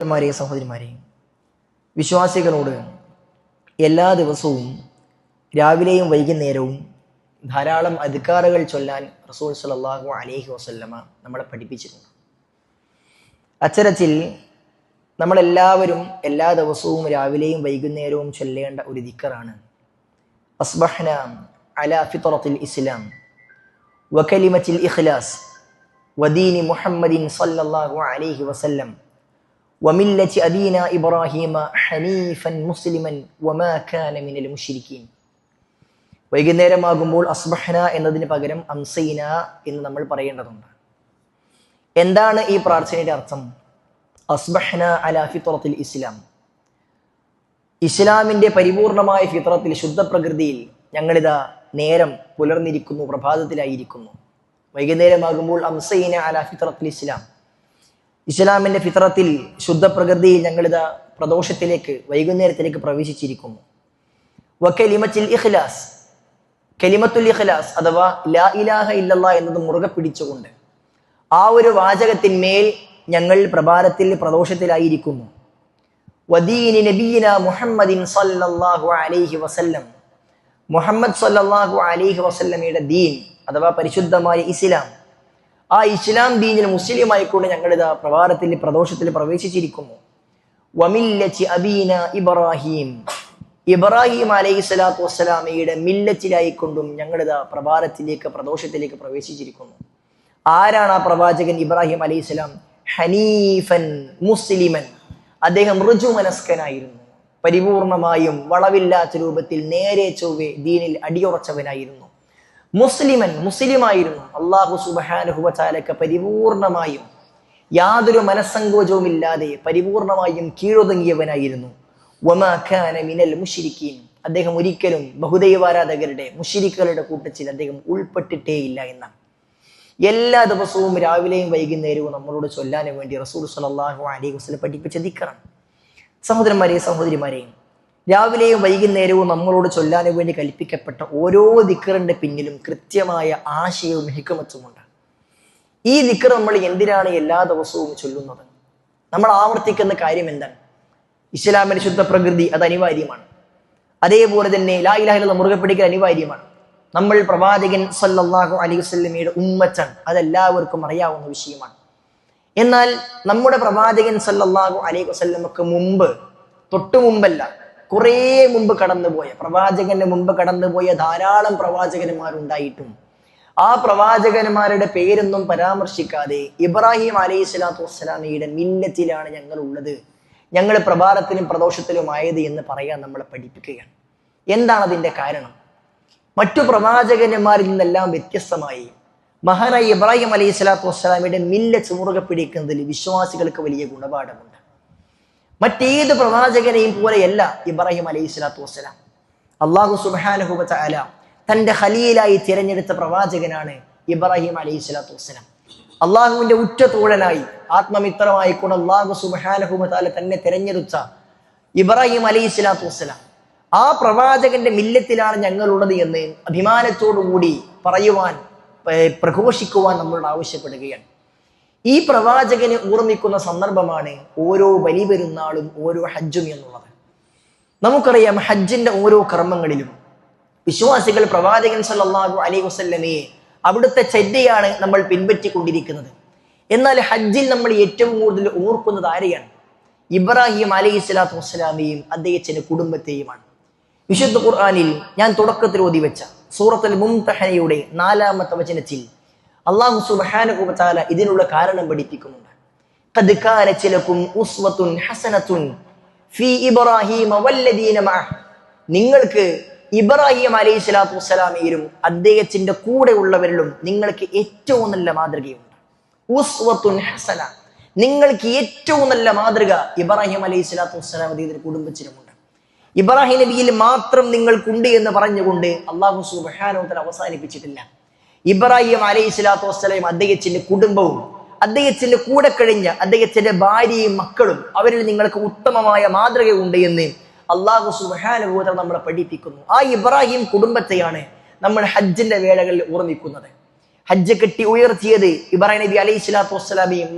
സഹോദരിമാരെയും വിശ്വാസികളോട് എല്ലാ ദിവസവും രാവിലെയും വൈകുന്നേരവും ധാരാളം അദ്കാറുകൾ ചൊല്ലാൻ റസൂൽ സ്വല്ലല്ലാഹു അലൈഹി വസല്ലമ നമ്മളെ പഠിപ്പിച്ചിട്ടുണ്ട്. അത്തരത്തിൽ നമ്മളെല്ലാവരും എല്ലാ ദിവസവും രാവിലെയും വൈകുന്നേരവും ചൊല്ലേണ്ട ഒരു ദിക്റാണ് അസ്ബഹ്ന അലാ ഫിത്രത്തിൽ ഇസ്ലാം വകലിമത്തിൽ ഇഖ്ലാസ് വദീനി മുഹമ്മദിൻ സ്വല്ലല്ലാഹു അലൈഹി വസല്ലം വമില്ലത്തി അബീന ഇബ്രാഹിമ ഹനീഫൻ മുസ്ലിമൻ വമാ കാന മിനൽ മുശ്രിക്കീൻ. വൈകുന്നേരമാകുമ്പോൾ അസ്ബഹ്ന എന്നതിന് പകരം അംസൈന എന്ന് നമ്മൾ പറയേണ്ടതുണ്ട്. എന്താണ് ഈ പ്രാർത്ഥനയുടെ അർത്ഥം? അസ്ബഹ്ന അലാ ഫിത്രത്തിൽ ഇസ്ലാം, ഇസ്ലാമിന്റെ പരിപൂർണമായ ഫിത്രത്തിൽ, ശുദ്ധ പ്രകൃതിയിൽ ഞങ്ങളിതാ നേരം പുലർന്നിരിക്കുന്നു, പ്രഭാതത്തിലായിരിക്കുന്നു. വൈകുന്നേരമാകുമ്പോൾ അംസൈന അലാ ഫിത്രത്തിൽ ഇസ്ലാം, ഇസ്ലാമിന്റെ ഫിത്രത്തിൽ, ശുദ്ധ പ്രകൃതിയിൽ ഞങ്ങളിതാ പ്രദോഷത്തിലേക്ക്, വൈകുന്നേരത്തിലേക്ക് പ്രവേശിച്ചിരിക്കുന്നു. വകലിമത്തുൽ ഇഖ്ലാസ്, കലിമത്തുൽ ഇഖ്ലാസ് അഥവാ ലാ ഇലാഹ ഇല്ലല്ലാഹ് എന്നത് മുറുകെ പിടിച്ചുകൊണ്ട് ആ ഒരു വാചകത്തിന്മേൽ ഞങ്ങൾ പ്രഭാതത്തിൽ പ്രദോഷത്തിലായിരിക്കുന്നു. വദീനി നബിയിന മുഹമ്മദിൻ സ്വല്ലല്ലാഹു അലൈഹി വസല്ലം, മുഹമ്മദ് സ്വല്ലല്ലാഹു അലൈഹി വസല്ലമയുടെ ദീൻ അഥവാ പരിശുദ്ധമായ ഇസ്ലാം, ആ ഇസ്ലാം ദീനിൽ മുസ്ലിമായിക്കൊണ്ട് ഞങ്ങളിതാ പ്രഭാതത്തിൽ പ്രദോഷത്തിൽ പ്രവേശിച്ചിരിക്കുന്നു. വമില്ലത്തി അബീന ഇബ്രാഹിം, ഇബ്രാഹിം അലൈഹി സ്വലാത്തു വസ്സലാമയുടെ മില്ലത്തിലായിക്കൊണ്ടും ഞങ്ങളിതാ പ്രഭാതത്തിലേക്ക് പ്രദോഷത്തിലേക്ക് പ്രവേശിച്ചിരിക്കുന്നു. ആരാണ് ആ പ്രവാചകൻ? ഇബ്രാഹിം അലൈഹി സ്വലാം ഹനീഫൻ മുസ്ലിമൻ, അദ്ദേഹം ഋജുമനസ്കനായിരുന്നു, പരിപൂർണമായും വളവില്ലാത്ത രൂപത്തിൽ നേരെ ചൊവ്വെ ദീനിൽ അടിയുറച്ചവനായിരുന്നു. മുസ്ലിമൻ, മുസ്ലിമായിരുന്നു. അല്ലാഹു സുബ്ഹാനഹു വ തആലക്ക് പരിപൂർണമായും യാതൊരു മനസ്സങ്കോചവുമില്ലാതെ പരിപൂർണമായും കീഴൊതുങ്ങിയവനായിരുന്നു. വമാ കാന മിനൽ മുശ്രിക്കീൻ, അദ്ദേഹം ഒരിക്കലും ബഹുദൈവാരാധകരുടെ മുശ്രിക്കുകളുടെ കൂട്ടത്തിൽ അദ്ദേഹം ഉൾപ്പെട്ടിട്ടേയില്ല എന്നാണ്. എല്ലാ ദിവസവും രാവിലെയും വൈകുന്നേരവും നമ്മളോട് ചൊല്ലാൻ വേണ്ടി റസൂൽ സ്വല്ലല്ലാഹു അലൈഹി വസല്ലം പഠിപ്പിച്ച ദിക്റാണ്. സഹോദരന്മാരെയും സഹോദരിമാരെയും, രാവിലെയും വൈകുന്നേരവും നമ്മളോട് ചൊല്ലാൻ വേണ്ടി കൽപ്പിക്കപ്പെട്ട ഓരോ ദിക്റിന്റെ പിന്നിലും കൃത്യമായ ആശയവും ഹിക്മത്തുമുണ്ട്. ഈ ദിക്ർ നമ്മൾ എന്തിനാണ് എല്ലാ ദിവസവും ചൊല്ലുന്നത്? നമ്മൾ ആവർത്തിക്കുന്ന കാര്യം എന്താണ്? ഇസ്ലാമിന്റെ ശുദ്ധ പ്രകൃതി അത് അനിവാര്യമാണ്. അതേപോലെ തന്നെ ലാ ഇലാഹ ഇല്ലല്ലാഹ് മുറുകെ പിടിക്കൽ അനിവാര്യമാണ്. നമ്മൾ പ്രവാചകൻ സ്വല്ലല്ലാഹു അലൈഹി വസല്ലമയുടെ ഉമ്മത്താണ്, അതെല്ലാവർക്കും അറിയാവുന്ന വിഷയമാണ്. എന്നാൽ നമ്മുടെ പ്രവാചകൻ സ്വല്ലല്ലാഹു അലൈഹി വസല്ലമക്ക് മുമ്പ്, തൊട്ടു മുമ്പല്ല, കുറേ മുമ്പ് കടന്നുപോയ, പ്രവാചകന്റെ മുമ്പ് കടന്നുപോയ ധാരാളം പ്രവാചകന്മാരുണ്ടായിട്ടും ആ പ്രവാചകന്മാരുടെ പേരൊന്നും പരാമർശിക്കാതെ ഇബ്രാഹിം അലൈഹി സ്വലാത്തു വസ്സലാമയുടെ മില്ലത്തിലാണ് ഞങ്ങൾ ഉള്ളത്, ഞങ്ങൾ പ്രഭാതത്തിലും പ്രദോഷത്തിലുമായത് എന്ന് പറയാൻ നമ്മളെ പഠിപ്പിക്കുകയാണ്. എന്താണ് അതിന്റെ കാരണം? മറ്റു പ്രവാചകന്മാരിൽ നിന്നെല്ലാം വ്യത്യസ്തമായി മഹാനായ ഇബ്രാഹിം അലൈഹി സ്വലാത്തു വസ്സലാമയുടെ മില്ലത്ത് മുറുകെ പിടിക്കുന്നതിൽ വിശ്വാസികൾക്ക് വലിയ ഗുണപാഠമുണ്ട്. മറ്റേത് പ്രവാചകനെയും പോലെയല്ല ഇബ്രാഹിം അലൈഹി സ്വലാത്തു വസ്സലാം. അല്ലാഹു സുബ്ഹാനഹു വ തആല തന്റെ ഖലീലായി തിരഞ്ഞെടുത്ത പ്രവാചകനാണ് ഇബ്രാഹിം അലൈഹി സ്വലാത്തു വസ്സലാം. അള്ളാഹുവിന്റെ ഉറ്റ തോഴനായി, ആത്മമിത്രമായിക്കൊണ്ട് അള്ളാഹു സുബ്ഹാനഹു വ തആല തന്നെ തിരഞ്ഞെടുത്ത ഇബ്രാഹിം അലൈഹി സ്വലാത്തു വസ്സലാം, ആ പ്രവാചകന്റെ മില്ലത്തിലാണ് ഞങ്ങളുള്ളത് എന്ന് അഭിമാനത്തോടുകൂടി പറയുവാൻ, പ്രഘോഷിക്കുവാൻ നമ്മളോട് ആവശ്യപ്പെടുകയാണ്. ഈ പ്രവാചകനെ ഓർമ്മിക്കുന്ന സന്ദർഭമാണ് ഓരോ ബലി പെരുന്നാളും ഓരോ ഹജ്ജും എന്നുള്ളത്. നമുക്കറിയാം, ഹജ്ജിന്റെ ഓരോ കർമ്മങ്ങളിലും വിശ്വാസികൾ പ്രവാചകൻ സ്വല്ലല്ലാഹു അലൈഹി വസല്ലമയെ, അവിടുത്തെ ചര്യയാണ് നമ്മൾ പിൻപറ്റിക്കൊണ്ടിരിക്കുന്നത്. എന്നാൽ ഹജ്ജിൽ നമ്മൾ ഏറ്റവും കൂടുതൽ ഓർക്കുന്നത് ആരെയാണ്? ഇബ്രാഹിം അലൈഹി സ്വലാത്തു വസ്സലാമയും അദ്ദേഹത്തിന്റെ കുടുംബത്തെയുമാണ്. വിശുദ്ധ ഖുർആനിൽ ഞാൻ തുടക്കത്തിൽ ഓതി വെച്ച സൂറത്തുൽ മുംതഹനയുടെ 4-ാമത്തെ വചനത്തിൽ അല്ലാഹു സുബ്ഹാനഹു വ തആല ഇതിനുള്ള കാരണം പഠിപ്പിക്കുന്നുണ്ട്. ഖദ് കാനത് ലക്കും ഉസ്വത്തുൻ ഹസനത്തുൻ ഫീ ഇബ്രാഹീമ വല്ലദീന മഅഹ്, നിങ്ങൾക്ക് ഇബ്രാഹിം അലൈഹി സ്വലാത്തു വസ്സലാമയിലും അദ്ദേഹത്തിന്റെ കൂടെ ഉള്ളവരിലും നിങ്ങൾക്ക് ഏറ്റവും നല്ല മാതൃകയുണ്ട്. ഉസ്വത്തുൻ ഹസന, നിങ്ങൾക്ക് ഏറ്റവും നല്ല മാതൃക ഇബ്രാഹിം അലൈഹി സ്വലാത്തു വസ്സലാം അദ്ദേഹത്തിന്റെ കുടുംബത്തിലുമുണ്ട്. ഇബ്രാഹിം നബിയിൽ മാത്രം നിങ്ങൾക്കുണ്ട് എന്ന് പറഞ്ഞുകൊണ്ട് അല്ലാഹു സുബ്ഹാനഹു വ തആല അവസാനിപ്പിച്ചിട്ടില്ല. ഇബ്രാഹിം അലൈഹി സ്വലാത്തു വസ്സലാം അദ്ദേഹത്തിന്റെ കുടുംബവും അദ്ദേഹത്തിന്റെ കൂടെ കഴിഞ്ഞ അദ്ദേഹത്തിന്റെ ഭാര്യയും മക്കളും, അവരിൽ നിങ്ങൾക്ക് ഉത്തമമായ മാതൃകയുണ്ട് എന്ന് അല്ലാഹു സുബ്ഹാനഹു വ തആല നമ്മളെ പഠിപ്പിക്കുന്നു. ആ ഇബ്രാഹിം കുടുംബത്തെയാണ് നമ്മൾ ഹജ്ജിന്റെ വേളകളിൽ ഓർമ്മിക്കുന്നത്. ഹജ്ജ് കെട്ടി ഉയർത്തിയത് ഇബ്രാഹിം നബി അലൈഹി സ്വലാത്തു വസ്സലാമയും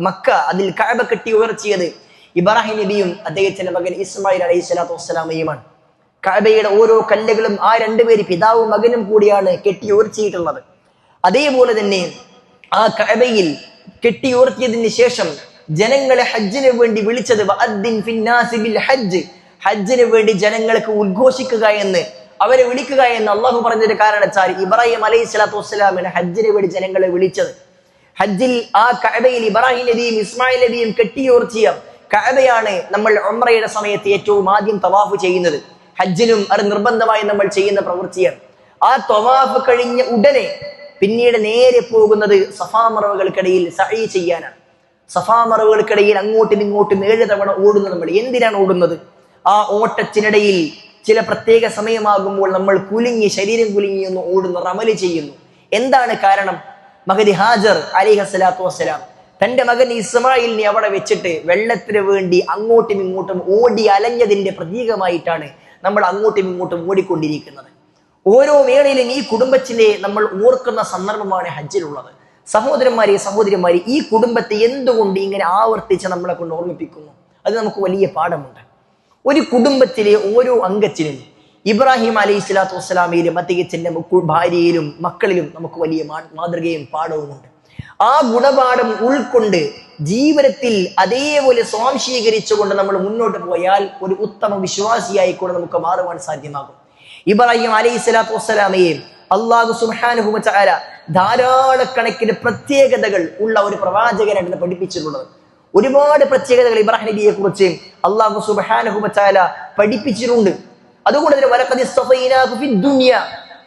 മക്ക, അതിൽ കഅബ കെട്ടി ഉയർത്തിയത് ഇബ്രാഹിം നബിയും അദ്ദേഹത്തിന്റെ മകൻ ഇസ്മായിൽ അലൈഹി സ്വലാത്തു വസ്സലാമയുമാണ്. കഅബയുടെ ഓരോ കല്ലുകളും ആ രണ്ടുപേര് പിതാവും മകനും കൂടിയാണ് കെട്ടിയോർച്ചിട്ടുള്ളത്. അതേപോലെ തന്നെ ആ കഅബയിൽ കെട്ടിയോർത്തിയതിന് ശേഷം ജനങ്ങളെ ഹജ്ജിന് വേണ്ടി വിളിച്ചത് ഹജ്ജിന് വേണ്ടി ജനങ്ങൾക്ക് ഉദ്ഘോഷിക്കുക എന്ന്, അവരെ വിളിക്കുക എന്ന് അള്ളാഹു പറഞ്ഞൊരു കാരണത്താൽ ഇബ്രാഹിം അലൈഹി സ്വലാത്തു വസ്സലാമിനെ ഹജ്ജിന് വേണ്ടി ജനങ്ങളെ വിളിച്ചത്. ഹജ്ജിൽ ആ കഅബയിൽ ഇബ്രാഹിം നബിയും ഇസ്മായിൽ നബിയും കെട്ടിയോർത്തിയ കഅബയാണ് നമ്മൾ ഉംറയുടെ സമയത്ത് ഏറ്റവും ആദ്യം തവാഫ് ചെയ്യുന്നത്. ഹജ്ജിനും അത് നിർബന്ധമായി നമ്മൾ ചെയ്യുന്ന പ്രവൃത്തിയാണ്. ആ തവാഫ് കഴിഞ്ഞ ഉടനെ പിന്നീട് നേരെ പോകുന്നത് സഫാ മറവുകൾക്കിടയിൽ സഈ ചെയ്യാനാണ്. സഫാ മറവുകൾക്കിടയിൽ അങ്ങോട്ടും ഇങ്ങോട്ടും 7 തവണ ഓടുന്നത് നമ്മൾ എന്തിനാണ് ഓടുന്നത്? ആ ഓട്ടത്തിനിടയിൽ ചില പ്രത്യേക സമയമാകുമ്പോൾ നമ്മൾ ശരീരം കുലുങ്ങി ഒന്ന് ഓടുന്നു, റമല് ചെയ്യുന്നു. എന്താണ് കാരണം? മഹദി ഹാജർ അലൈഹിസ്സലാത്തു വസ്സലാം തന്റെ മകൻ ഇസ്മായിലിനെ അവിടെ വെച്ചിട്ട് വെള്ളത്തിന് വേണ്ടി അങ്ങോട്ടും ഇങ്ങോട്ടും ഓടി അലഞ്ഞതിന്റെ പ്രതീകമായിട്ടാണ് നമ്മൾ അങ്ങോട്ടും ഇങ്ങോട്ടും ഓടിക്കൊണ്ടിരിക്കുന്നത്. ഓരോ വേളയിലും ഈ കുടുംബത്തിനെ നമ്മൾ ഓർക്കുന്ന സന്ദർഭമാണ് ഹജ്ജിലുള്ളത്. സഹോദരന്മാരെ, ഈ കുടുംബത്തെ എന്തുകൊണ്ട് ഇങ്ങനെ ആവർത്തിച്ച് നമ്മളെ കൊണ്ട് ഓർമ്മിപ്പിക്കുന്നു? അത് നമുക്ക് വലിയ പാഠമുണ്ട്. ഒരു കുടുംബത്തിലെ ഓരോ അംഗത്തിനും ഇബ്രാഹിം അലൈഹി സ്വലാത്തു വസ്സലാമയിലും അദ്ദേഹത്തിന്റെ ഭാര്യയിലും മക്കളിലും നമുക്ക് വലിയ മാതൃകയും പാഠവുമുണ്ട്. ആ ഗുണപാഠം ഉൾക്കൊണ്ട് ജീവിതത്തിൽ അതേപോലെ സ്വാംശീകരിച്ചുകൊണ്ട് നമ്മൾ മുന്നോട്ട് പോയാൽ ഒരു ഉത്തമ വിശ്വാസിയായിക്കൊണ്ട് നമുക്ക് മാറുവാൻ സാധ്യമാകും. ഇബ്രാഹിം അലൈഹി സ്വലാത്തു വസ്സലാമയെ അല്ലാഹു സുബ്ഹാനഹു വ തആല ധാരാളക്കണക്കിന് പ്രത്യേകതകൾ ഉള്ള ഒരു പ്രവാചകനായിട്ട് പഠിപ്പിച്ചിട്ടുള്ളത്. ഒരുപാട് പ്രത്യേകതകൾ ഇബ്രാഹിം നബിയെ കുറിച്ച് അല്ലാഹു സുബ്ഹാനഹു വ തആല പഠിപ്പിച്ചിട്ടുണ്ട്. അതുകൊണ്ട് തന്നെ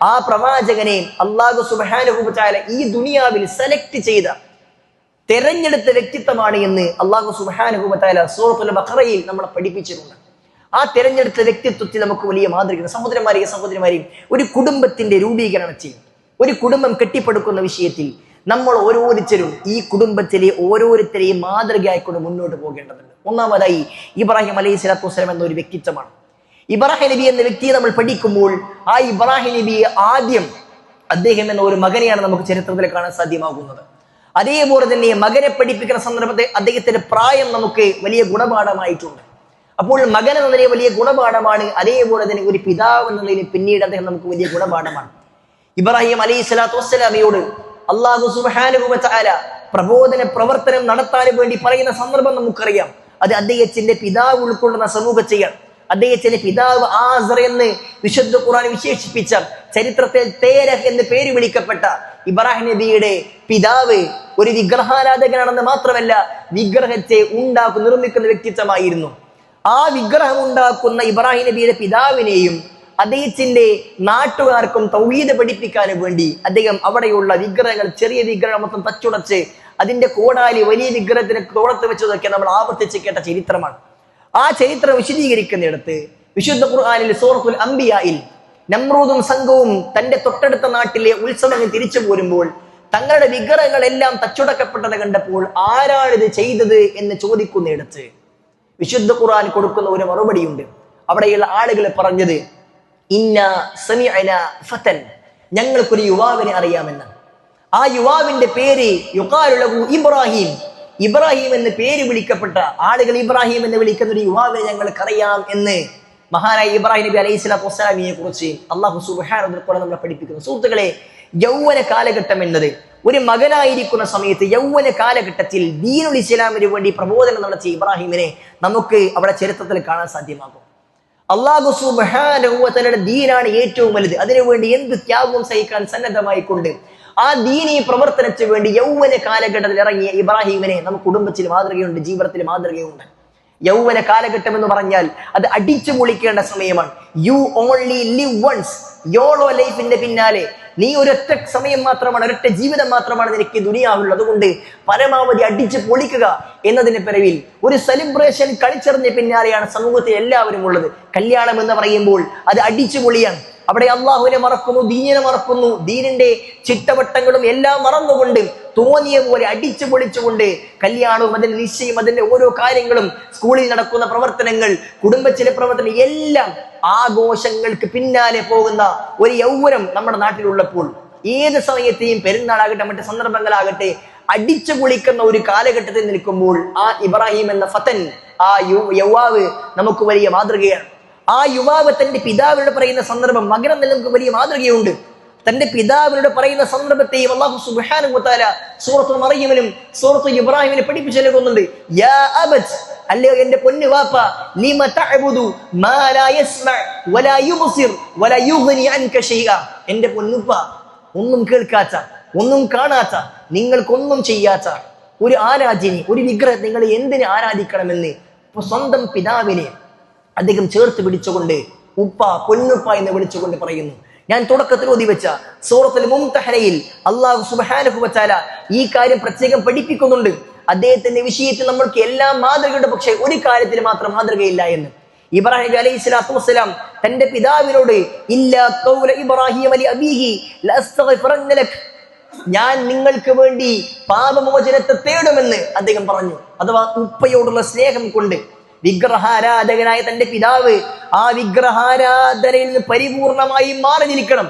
ആ പ്രവാചകനെ അല്ലാഹു സുബ്ഹാനഹു വ തആല ഈ ദുനിയാവിൽ സെലക്ട് ചെയ്ത തെരഞ്ഞെടുത്ത വ്യക്തിത്വമാണ് എന്ന് അല്ലാഹു സുബ്ഹാനഹു വ തആല സൂറത്തുൽ ബഖറയിൽ നമ്മളെ പഠിപ്പിച്ചിട്ടുണ്ട്. ആ തെരഞ്ഞെടുത്ത വ്യക്തിത്വത്തിൽ നമുക്ക് വലിയ മാതൃക. സഹോദരന്മാരെയും ഒരു കുടുംബത്തിന്റെ രൂപീകരണത്തിൽ, ഒരു കുടുംബം കെട്ടിപ്പടുക്കുന്ന വിഷയത്തിൽ നമ്മൾ ഓരോരുത്തരും ഈ കുടുംബത്തിലെ ഓരോരുത്തരെയും മാതൃകയായിക്കൊണ്ട് മുന്നോട്ട് പോകേണ്ടതുണ്ട്. ഒന്നാമതായി ഇബ്രാഹിം അലൈഹി സ്വലാത്തു വസ്സലാം എന്ന ഒരു വ്യക്തിത്വമാണ്. ഇബ്രാഹിം നബി എന്ന വ്യക്തിയെ നമ്മൾ പഠിക്കുമ്പോൾ ആ ഇബ്രാഹിം നബിയെ ആദ്യം അദ്ദേഹം എന്ന ഒരു മകനെയാണ് നമുക്ക് ചരിത്രത്തിൽ കാണാൻ സാധ്യമാകുന്നത്. അതേപോലെ തന്നെ മകനെ പഠിപ്പിക്കുന്ന സന്ദർഭത്തെ അദ്ദേഹത്തിന്റെ പ്രായം നമുക്ക് വലിയ ഗുണപാഠമായിട്ടുണ്ട്. അപ്പോൾ മകൻ എന്ന നിലയിൽ വലിയ ഗുണപാഠമാണ്. അതേപോലെ തന്നെ ഒരു പിതാവ് എന്ന നിലയിൽ പിന്നീട് അദ്ദേഹം നമുക്ക് വലിയ ഗുണപാഠമാണ്. ഇബ്രാഹിം അലൈഹി സ്വലാത്തു വസ്സലാമയോട് അല്ലാഹു സുബ്ഹാനഹു വ തആല പ്രബോധന പ്രവർത്തനം നടത്താൻ വേണ്ടി പറയുന്ന സന്ദർഭം നമുക്കറിയാം. അത് അദ്ദേഹത്തിന്റെ പിതാവ് ഉൾക്കൊള്ളുന്ന സമൂഹത്തെയാണ്. അദ്ദേഹത്തിന്റെ പിതാവ് ആസർ എന്ന് വിശുദ്ധ ഖുർആൻ വിശേഷിപ്പിച്ച, ചരിത്രത്തിൽ തേരഹ് എന്ന് പേര് വിളിക്കപ്പെട്ട ഇബ്രാഹിം നബിയുടെ പിതാവ് ഒരു വിഗ്രഹാരാധകനാണെന്ന് മാത്രമല്ല, വിഗ്രഹത്തെ നിർമ്മിക്കുന്ന വ്യക്തിത്വമായിരുന്നു. ആ വിഗ്രഹം ഉണ്ടാക്കുന്ന ഇബ്രാഹിം നബിയുടെ പിതാവിനെയും അദ്ദേഹത്തിന്റെ നാട്ടുകാർക്കും തൗഹീദ് പഠിപ്പിക്കാൻ വേണ്ടി അദ്ദേഹം അവിടെയുള്ള വിഗ്രഹങ്ങൾ, ചെറിയ വിഗ്രഹം മൊത്തം തച്ചുടച്ച് അതിന്റെ കോടാലി വലിയ വിഗ്രഹത്തിന് തോളത്ത് വെച്ചതൊക്കെ നമ്മൾ ആവർത്തിച്ച് കേട്ട ചരിത്രമാണ്. ആ ചരിത്രം വിശദീകരിക്കുന്നിടത്ത് വിശുദ്ധ ഖുർആനിൽ സൂറത്തുൽ അംബിയായിൽ നമ്രൂദും സംഘവും തന്റെ തൊട്ടടുത്ത നാട്ടിലെ ഉത്സവങ്ങൾ തിരിച്ചു പോരുമ്പോൾ തങ്ങളുടെ വിഗ്രഹങ്ങളെല്ലാം തച്ചുടക്കപ്പെട്ടത് കണ്ടപ്പോൾ ആരാണിത് ചെയ്തത് എന്ന് ചോദിക്കുന്നിടത്ത് വിശുദ്ധ ഖുർആൻ കൊടുക്കുന്ന ഒരു മറുപടിയുണ്ട്. അവിടെയുള്ള ആളുകൾ പറഞ്ഞത് ഇന്ന സമിഅന ഫതൻ, ഞങ്ങൾക്കൊരു യുവാവിനെ അറിയാമെന്ന്. ആ യുവാവിന്റെ പേര് യുഖാലു ലഹു ഇബ്രാഹിം, ഇബ്രാഹിം എന്ന് പേര് വിളിക്കപ്പെട്ട ആളുകൾ ഇബ്രാഹിം എന്ന് വിളിക്കുന്ന ഒരു യുവാവിനെ ഞങ്ങൾക്കറിയാം എന്ന് മഹാനായ ഇബ്രാഹിം നബി അലൈഹി സ്വലാത്തു വസ്സലാമിയെ കുറിച്ച് അല്ലാഹു സുബ്ഹാനഹു വ തആല നമ്മളെ പഠിപ്പിക്കുന്നു. സുഹൃത്തുക്കളെ, യൗവന കാലഘട്ടം എന്നത് ഒരു മകനായിരിക്കുന്ന സമയത്ത്, യൗവന കാലഘട്ടത്തിൽ ദീനുൽ ഇസ്ലാമിന് വേണ്ടി പ്രബോധനം നടത്തിയ ഇബ്രാഹിമിനെ നമുക്ക് അവിടെ ചരിത്രത്തിൽ കാണാൻ സാധ്യമാകും. അല്ലാഹു സുബ്ഹാനഹു വ തആലയുടെ ദീനാണ് ഏറ്റവും വലുത്. അതിനുവേണ്ടി എന്ത് ത്യാഗവും സഹിക്കാൻ സന്നദ്ധമായിക്കൊണ്ട് ആ ദീനീ പ്രവർത്തനത്തിന് വേണ്ടി യൗവന കാലഘട്ടത്തിൽ ഇറങ്ങിയ ഇബ്രാഹിമിനെ നമുക്ക് കുടുംബത്തിൽ മാതൃകയുണ്ട്, ജീവിതത്തിൽ മാതൃകയുണ്ട്. യൗവന കാലഘട്ടം എന്ന് പറഞ്ഞാൽ അത് അടിച്ചു പൊളിക്കേണ്ട സമയമാണ്. You only live once, YOLO ലൈഫിന്റെ പിന്നാലെ നീ ഒരൊറ്റ സമയം മാത്രമാണ്, ഒരൊറ്റ ജീവിതം മാത്രമാണ് നിനക്ക് ദുനിയാവുള്ളത്. അതുകൊണ്ട് പരമാവധി അടിച്ചു പൊളിക്കുക എന്നതിന്റെ പിറവിൽ ഒരു സെലിബ്രേഷൻ കൾച്ചറിന്റെ പിന്നാലെയാണ് സമൂഹത്തിൽ എല്ലാവരും ഉള്ളത്. കല്യാണം എന്ന് പറയുമ്പോൾ അത് അടിച്ചു പൊളിയാണ്. അവിടെ അള്ളാഹുവിനെ മറക്കുന്നു, ദീനിനെ മറക്കുന്നു, ദീനിന്റെ ചിട്ടവട്ടങ്ങളും എല്ലാം മറന്നുകൊണ്ട് തോന്നിയ പോലെ അടിച്ചു പൊളിച്ചുകൊണ്ട് കല്യാണവും അതിന്റെ നിശ്ചയം, അതിന്റെ ഓരോ കാര്യങ്ങളും, സ്കൂളിൽ നടക്കുന്ന പ്രവർത്തനങ്ങൾ, കുടുംബത്തിലെ പ്രവർത്തനം എല്ലാം ആഘോഷങ്ങൾക്ക് പിന്നാലെ പോകുന്ന ഒരു യൗവനം നമ്മുടെ നാട്ടിലുള്ളപ്പോൾ ഏത് സമയത്തെയും പെരുന്നാളാകട്ടെ മറ്റ് സന്ദർഭങ്ങളാകട്ടെ അടിച്ചു പൊളിക്കുന്ന ഒരു കാലഘട്ടത്തിൽ നിൽക്കുമ്പോൾ ആ ഇബ്രാഹിം എന്ന ഫതൻ, ആ യുവാവ് നമുക്ക് വലിയ മാതൃകയാണ്. ആ യുവാവ് തന്റെ പിതാവിനോട് പറയുന്ന സന്ദർഭം മകനെന്ന് നമുക്ക് വലിയ മാതൃകയുണ്ട്. തന്റെ പിതാവിനോട് പറയുന്ന സന്ദർഭത്തെയും അല്ലാഹു സുബ്ഹാനഹു വ തആല സൂറത്തുൽ മറിയമിലും സൂറത്തുൽ ഇബ്രാഹിമിലും പഠിപ്പിച്ചു നൽകുന്നുണ്ട്. യാ അബത്, അല്ലയോ എന്റെ പൊന്നു വാപ്പ, ലിമ തഅബുദു മാ ലാ യസ്മഅ വലാ യുബ്സിർ വലാ യുഗ്നി അൻക ശൈഅ. എന്റെ പൊന്നുപ്പ, ഒന്നും കേൾക്കാത്ത, ഒന്നും കാണാത്ത, നിങ്ങൾക്കൊന്നും ചെയ്യാത്ത ഒരു ആരാധ്യനെ, ഒരു വിഗ്രഹം നിങ്ങൾ എന്തിനെ ആരാധിക്കണമെന്ന് സ്വന്തം പിതാവിനെ അദ്ദേഹം ചേർത്ത് പിടിച്ചുകൊണ്ട് ഉപ്പ, പൊന്നുപ്പ എന്ന് വിളിച്ചുകൊണ്ട് പറയുന്നു. ഞാൻ തുടക്കത്തിൽ ഓതി വെച്ച സൂറത്തുൽ മുംതഹനയിൽ അല്ലാഹു സുബ്ഹാനഹു വ തആല ഈ കാര്യം പ്രത്യേകം പഠിപ്പിക്കുന്നുണ്ട്. അദ്ദേഹത്തിന്റെ വിഷയത്തിൽ നമ്മൾക്ക് എല്ലാം മാതൃകയുണ്ട്, പക്ഷേ ഒരു കാര്യത്തിൽ മാത്രം മാതൃകയില്ല എന്ന്. ഇബ്രാഹിം അലൈഹി സ്വലാത്തു വസ്സലാം തന്റെ പിതാവിനോട് ഇല്ലാ ഖൗല ഇബ്രാഹിം ലി അബീഹി ലഅസ്തഗ്ഫിറന്ന ലക്, ഞാൻ നിങ്ങൾക്ക് വേണ്ടി പാപമോചനത്തെ തേടുമെന്ന് അദ്ദേഹം പറഞ്ഞു. അഥവാ ഉപ്പയോടുള്ള സ്നേഹം കൊണ്ട് വിഗ്രഹാരാധകനായ തന്റെ പിതാവ് ആ വിഗ്രഹാരാധനയിൽ നിന്ന് പരിപൂർണമായി മാറി നിൽക്കണം,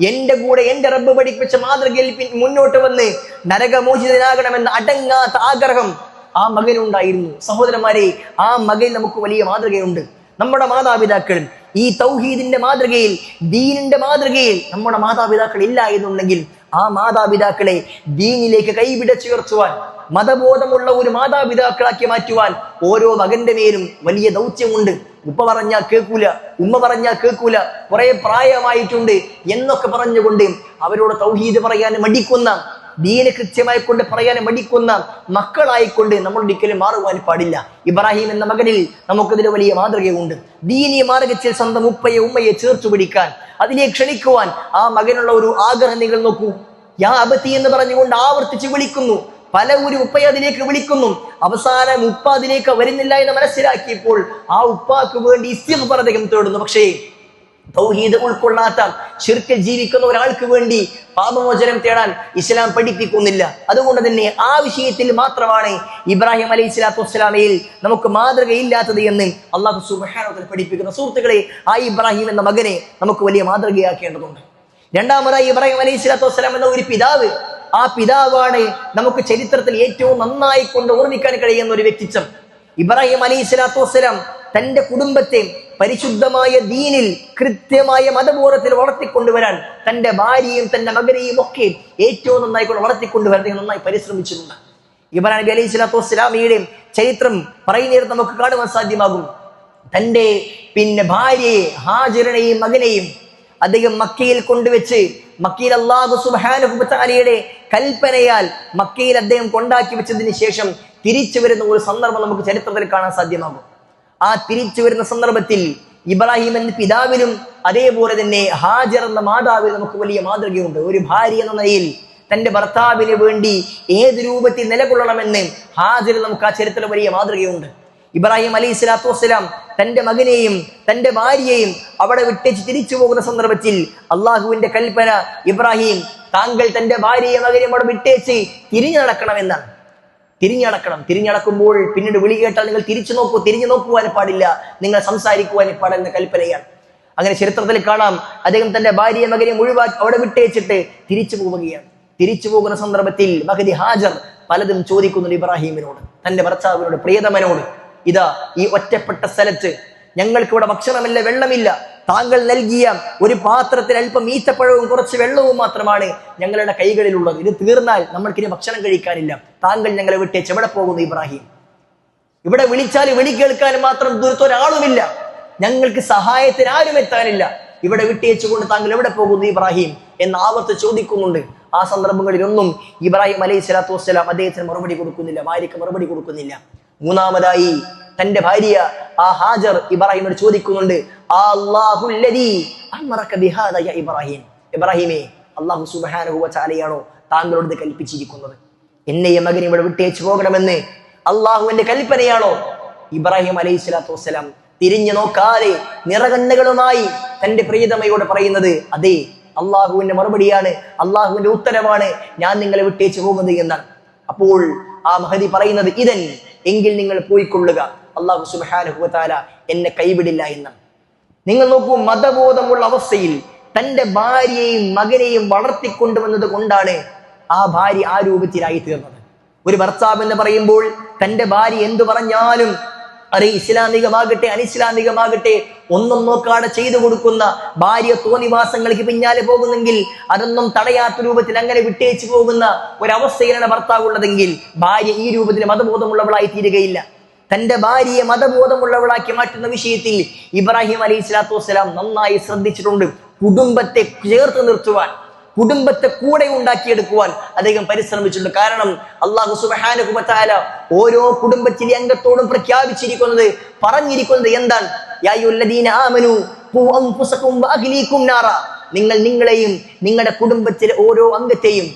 എന്റെ കൂടെ എന്റെ റബ്ബ് പഠിപ്പിച്ച മാതൃകയിൽ മുന്നോട്ട് വന്ന് നരകമോചിതനാകണമെന്ന അടങ്ങാത്ത ആഗ്രഹം ആ മകനുണ്ടായിരുന്നു. സഹോദരന്മാരെ, ആ മകൻ നമുക്ക് വലിയ മാതൃകയുണ്ട്. നമ്മുടെ മാതാപിതാക്കൾ ഈ തൗഹീദിന്റെ മാതൃകയിൽ, ദീനിന്റെ മാതൃകയിൽ നമ്മുടെ മാതാപിതാക്കൾ ഇല്ല എന്നുണ്ടെങ്കിൽ ആ മാതാപിതാക്കളെ ദീനിലേക്ക് കൈപിടിച്ചുയർത്തുവാൻ, മതബോധമുള്ള ഒരു മാതാപിതാക്കളാക്കി മാറ്റുവാൻ ഓരോ മകന്റെ മേലും വലിയ ദൗത്യമുണ്ട്. ഉപ്പ പറഞ്ഞാൽ കേൾക്കൂല, ഉമ്മ പറഞ്ഞാൽ കേൾക്കൂല, കുറെ പ്രായമായിട്ടുണ്ട് എന്നൊക്കെ പറഞ്ഞുകൊണ്ട് അവരോട് തൗഹീദ് പറയാൻ മടിക്കുന്ന, ദീന് കൃത്യമായി കൊണ്ട് പറയാൻ മടിക്കുന്ന മക്കളായിക്കൊണ്ട് നമ്മൾ ഒരിക്കലും മാറുവാൻ പാടില്ല. ഇബ്രാഹിം എന്ന മകനിൽ നമുക്കതിന് വലിയ മാതൃകയുണ്ട്. ദീനീ മാർഗത്തിൽ സ്വന്തം ഉപ്പയെ ഉമ്മയെ ചേർത്ത് പിടിക്കാൻ, അതിനെ ക്ഷണിക്കുവാൻ ആ മകനുള്ള ഒരു ആഗ്രഹം നിങ്ങൾ നോക്കൂ. യാ അബതി എന്ന് പറഞ്ഞുകൊണ്ട് ആവർത്തിച്ച് വിളിക്കുന്നു. പല ഒരു ഉപ്പയെ അതിലേക്ക് വിളിക്കുന്നു. അവസാനം ഉപ്പ അതിലേക്ക് വരുന്നില്ല എന്ന് മനസ്സിലാക്കിയപ്പോൾ ആ ഉപ്പാക്ക് വേണ്ടി ഇസ്തിഗ്ഫാർ അദ്ദേഹം തേടുന്നു. പക്ഷേ തൗഹീദ് ഉൾക്കൊള്ളാത്ത, ശിർക്കിൽ ജീവിക്കുന്ന ഒരാൾക്ക് വേണ്ടി പാപമോചനം തേടാൻ ഇസ്ലാം പഠിപ്പിക്കുന്നില്ല. അതുകൊണ്ട് തന്നെ ആ വിഷയത്തിൽ മാത്രമാണ് ഇബ്രാഹിം അലൈഹി സ്വലാത്തു വസ്സലാമയിൽ നമുക്ക് മാതൃകയില്ലാത്തത് എന്ന് അല്ലാഹു സുബ്ഹാനഹു വ തആല പഠിപ്പിക്കുന്ന. സുഹൃത്തുക്കളെ, ആ ഇബ്രാഹിം എന്ന മകനെ നമുക്ക് വലിയ മാതൃകയാക്കേണ്ടതുണ്ട്. രണ്ടാമതായി ഇബ്രാഹിം അലൈഹി സ്വലാത്തു വസ്സലാം എന്ന ഒരു പിതാവ്, ആ പിതാവാണ് നമുക്ക് ചരിത്രത്തിൽ ഏറ്റവും നന്നായി കൊണ്ട് ഓർമ്മിക്കാൻ കഴിയുന്ന ഒരു വ്യക്തിത്വം. ഇബ്രാഹിം അലൈഹി സ്വലാത്തു വസ്സലാം തന്റെ കുടുംബത്തെ പരിശുദ്ധമായ ദീനിൽ, കൃത്യമായ മതബോധത്തിൽ വളർത്തിക്കൊണ്ടുവരാൻ തന്റെ ഭാര്യയും തന്റെ മകനെയും ഒക്കെ ഏറ്റവും നന്നായി കൊണ്ട് വളർത്തിക്കൊണ്ടുവരാൻ നന്നായി പരിശ്രമിച്ചിട്ടുണ്ട്. ഇബ്രാഹിം നബി അലൈഹി സ്വലാത്തു വസ്സലാമയുടെ ചരിത്രം പറയുന്നേരം നമുക്ക് കാണുവാൻ സാധ്യമാകും. തന്റെ ഭാര്യയെ ഹാജിറിനെയും മകനെയും അദ്ദേഹം മക്കയിൽ കൊണ്ടുവച്ച്, മക്കയിൽ അല്ലാഹു സുബ്ഹാനഹു വ തആലയുടെ കൽപ്പനയാൽ മക്കയിൽ അദ്ദേഹം കൊണ്ടാക്കി വെച്ചതിന് ശേഷം തിരിച്ചു വരുന്ന ഒരു സന്ദർഭം നമുക്ക് ചരിത്രത്തിൽ കാണാൻ സാധ്യമാകും. ആ തിരിച്ചു വരുന്ന സന്ദർഭത്തിൽ ഇബ്രാഹിം എന്ന പിതാവിനും അതേപോലെ തന്നെ ഹാജർ എന്ന മാതാവിനും നമുക്ക് വലിയ മാതൃകയുണ്ട്. ഒരു ഭാര്യ എന്ന നിലയിൽ തന്റെ ഭർത്താവിന് വേണ്ടി ഏത് രൂപത്തിൽ നിലകൊള്ളണമെന്ന് ഹാജർ നമുക്ക് ആ ചരിത്രത്തിൽ വലിയ മാതൃകയുണ്ട്. ഇബ്രാഹിം അലൈഹി സ്വലാത്തു വസ്സലാം തന്റെ മകനെയും തന്റെ ഭാര്യയെയും അവിടെ വിട്ടേച്ച് തിരിച്ചു പോകുന്ന സന്ദർഭത്തിൽ അള്ളാഹുവിന്റെ കൽപ്പന, ഇബ്രാഹിം താങ്കൾ തന്റെ ഭാര്യയെ മകനെയും അവിടെ വിട്ടേച്ച് തിരിഞ്ഞു നടക്കണമെന്നാണ്. തിരിഞ്ഞടക്കുമ്പോൾ പിന്നീട് വിളി കേട്ടാൽ നിങ്ങൾ തിരിഞ്ഞു നോക്കുവാൻ പാടില്ല, നിങ്ങൾ സംസാരിക്കുവാൻ പാടില്ല കൽപ്പനയാണ്. അങ്ങനെ ചരിത്രത്തിൽ കാണാം, അദ്ദേഹം തന്റെ ഭാര്യയെ മകനെയും ഒഴിവാക്കി അവിടെ വിട്ടേച്ചിട്ട് തിരിച്ചു പോവുകയാണ്. തിരിച്ചു പോകുന്ന സന്ദർഭത്തിൽ മഹദി ഹാജർ പലതും ചോദിക്കുന്നുണ്ട് ഇബ്രാഹിമിനോട്, തന്റെ ഭർത്താവിനോട്, പ്രിയതമനോട്. ഇതാ ഈ ഒറ്റപ്പെട്ട സ്ഥലത്ത് ഞങ്ങൾക്ക് ഇവിടെ ഭക്ഷണമില്ല, വെള്ളമില്ല. താങ്കൾ നൽകിയ ഒരു പാത്രത്തിൽ അല്പം ഈത്തപ്പഴവും കുറച്ച് വെള്ളവും മാത്രമാണ് ഞങ്ങളുടെ കൈകളിലുള്ളത്. ഇത് തീർന്നാൽ നമ്മൾക്കിനി ഭക്ഷണം കഴിക്കാനില്ല. താങ്കൾ ഞങ്ങളെ വിട്ടേച്ച് എവിടെ പോകുന്നു ഇബ്രാഹിം? ഇവിടെ വിളിച്ചാൽ വിളി കേൾക്കാൻ മാത്രം ദൂരത്തൊരാളുമില്ല, ഞങ്ങൾക്ക് സഹായത്തിന് ആരും എത്താനില്ല. ഇവിടെ വിട്ടേച്ചുകൊണ്ട് താങ്കൾ എവിടെ പോകുന്നു ഇബ്രാഹിം എന്ന് ആവർത്തി ചോദിക്കുന്നുണ്ട്. ആ സന്ദർഭങ്ങളിലൊന്നും ഇബ്രാഹിം അലൈഹി സ്വലാത്തു വസ്സലാം അദ്ദേഹത്തിന് മറുപടി കൊടുക്കുന്നില്ല, ഭാര്യയ്ക്ക് മറുപടി കൊടുക്കുന്നില്ല. മൂന്നാമതായി തന്റെ ഭാര്യ ആ ഹാജർ ഇബ്രാഹിമിനോട് ചോദിക്കുന്നുണ്ട്, ഇബ്രാഹിമേ, അല്ലാഹു സുബ്ഹാനഹു വ തആലയാണോ താങ്കളോട് കൽപ്പിച്ചിരിക്കുന്നത്? എന്നെയും മകനെ ഇവിടെ വിട്ടേച്ചു പോകണമെന്ന് അള്ളാഹുവിന്റെ കൽപ്പനയാണോ? ഇബ്രാഹിം അലൈഹി സ്വലാത്തു വസ്സലാം തിരിഞ്ഞു നോക്കാതെ നിറകണ്ണുകളുമായി തന്റെ പ്രിയതമയോട് പറയുന്നത്, അതെ, അള്ളാഹുവിന്റെ മറുപടിയാണ്, അള്ളാഹുവിന്റെ ഉത്തരവാണ്, ഞാൻ നിങ്ങളെ വിട്ടേച്ചു പോകുന്നത് എന്നാണ്. അപ്പോൾ ആ മഹദി പറയുന്നത്, ഇതൻ എങ്കിൽ നിങ്ങൾ പോയിക്കൊള്ളുക, അല്ലാഹു സുബ്ഹാനഹു വ തആല എന്നെ കൈവിടില്ല എന്നാണ്. നിങ്ങൾ നോക്കൂ, മതബോധമുള്ള അവസ്ഥയിൽ തന്റെ ഭാര്യയെയും മകനെയും വളർത്തിക്കൊണ്ടുവന്നത് കൊണ്ടാണ് ആ ഭാര്യ ആ രൂപത്തിലായി തീർന്നത്. ഒരു ഭർത്താവ് എന്ന് പറയുമ്പോൾ തന്റെ ഭാര്യ എന്തു പറഞ്ഞാലും അത് ഇസ്ലാമികമാകട്ടെ അനിസ്ലാമികമാകട്ടെ ഒന്നും നോക്കാതെ ചെയ്തു കൊടുക്കുന്ന ഭാര്യ തോന്നിവാസങ്ങൾക്ക് പിന്നാലെ പോകുന്നെങ്കിൽ അതൊന്നും തടയാത്ത രൂപത്തിൽ അങ്ങനെ വിട്ടേച്ചു പോകുന്ന ഒരവസ്ഥയിലാണ് ഭർത്താവ് ഉള്ളതെങ്കിൽ ഭാര്യ ഈ രൂപത്തിൽ മതബോധമുള്ളവളായി തീരുകയില്ല. തന്റെ ഭാര്യയെ മതബോധമുള്ളവളാക്കി മാറ്റുന്ന വിഷയത്തിൽ ഇബ്രാഹിം അലൈഹി സ്വലാത്തു വസ്സലാം നന്നായി ശ്രദ്ധിച്ചിട്ടുണ്ട്. കുടുംബത്തെ ചേർത്ത് നിർത്തുവാൻ, കുടുംബത്തെ കൂടെ ഉണ്ടാക്കിയെടുക്കുവാൻ അദ്ദേഹം പരിശ്രമിച്ചിട്ടുണ്ട്. കാരണം അല്ലാഹു സുബ്ഹാനഹു വ തആല ഓരോ കുടുംബത്തിലെ അംഗത്തോടും പ്രഖ്യാപിച്ചിരിക്കുന്നത്, പറഞ്ഞിരിക്കുന്നത് എന്താണ്? യാ അയ്യുഹല്ലദീന ആമനൂ ഖൂ അൻഫുസകും വഅഹ്ലീകും നാറ. നിങ്ങൾ നിങ്ങളെയും നിങ്ങളുടെ കുടുംബത്തിലെ ഓരോ അംഗത്തെയും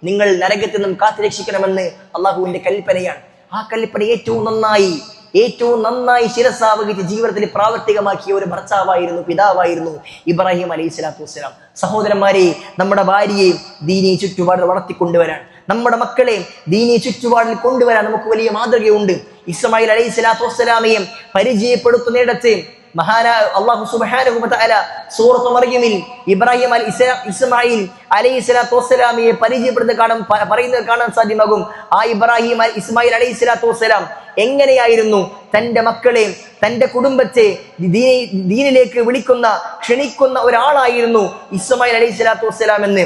നിങ്ങൾ നരകത്തിൽ നിന്നും കാത്തുരക്ഷിക്കണമെന്ന് അള്ളാഹുവിന്റെ കൽപ്പനയാണ്. ആ കൽപ്പന ഏറ്റവും നന്നായി ശിരസാവഹിച്ച് ജീവിതത്തിൽ പ്രാവർത്തികമാക്കിയ ഒരു ഭർത്താവായിരുന്നു, പിതാവായിരുന്നു ഇബ്രാഹിം അലൈഹി സ്വലാത്തു വസ്സലാം. സഹോദരന്മാരെ, നമ്മുടെ ഭാര്യയെ ദീനീ ചുറ്റുപാടിൽ വളർത്തിക്കൊണ്ടുവരാൻ, നമ്മുടെ മക്കളെ ദീനീ ചുറ്റുപാടിൽ കൊണ്ടുവരാൻ നമുക്ക് വലിയ മാതൃകയുണ്ട്. ഇസ്മായിൽ അലൈഹി സ്വലാത്തു വസ്സലാമയെ പരിചയപ്പെടുത്തുന്നിടത്ത് മഹാനായ അല്ലാഹു സുബ്ഹാനഹു വ തആല സൂറത്ത് മർയമിൽ ഇസ്മായിൽ അലൈഹി സ്വലാത്തു വസ്സലാമയെ പറയുന്നത് കാണാൻ സാധ്യമാകും. ആ ഇസ്മായിൽ അലൈഹി സ്വലാത്തു വസ്സലാം എങ്ങനെയായിരുന്നു തന്റെ മക്കളെ, തന്റെ കുടുംബത്തെ ദീനിലേക്ക് ക്ഷണിക്കുന്ന ഒരാളായിരുന്നു ഇസ്മായിൽ അലൈഹി സ്വലാത്തു വസ്സലാം എന്ന്.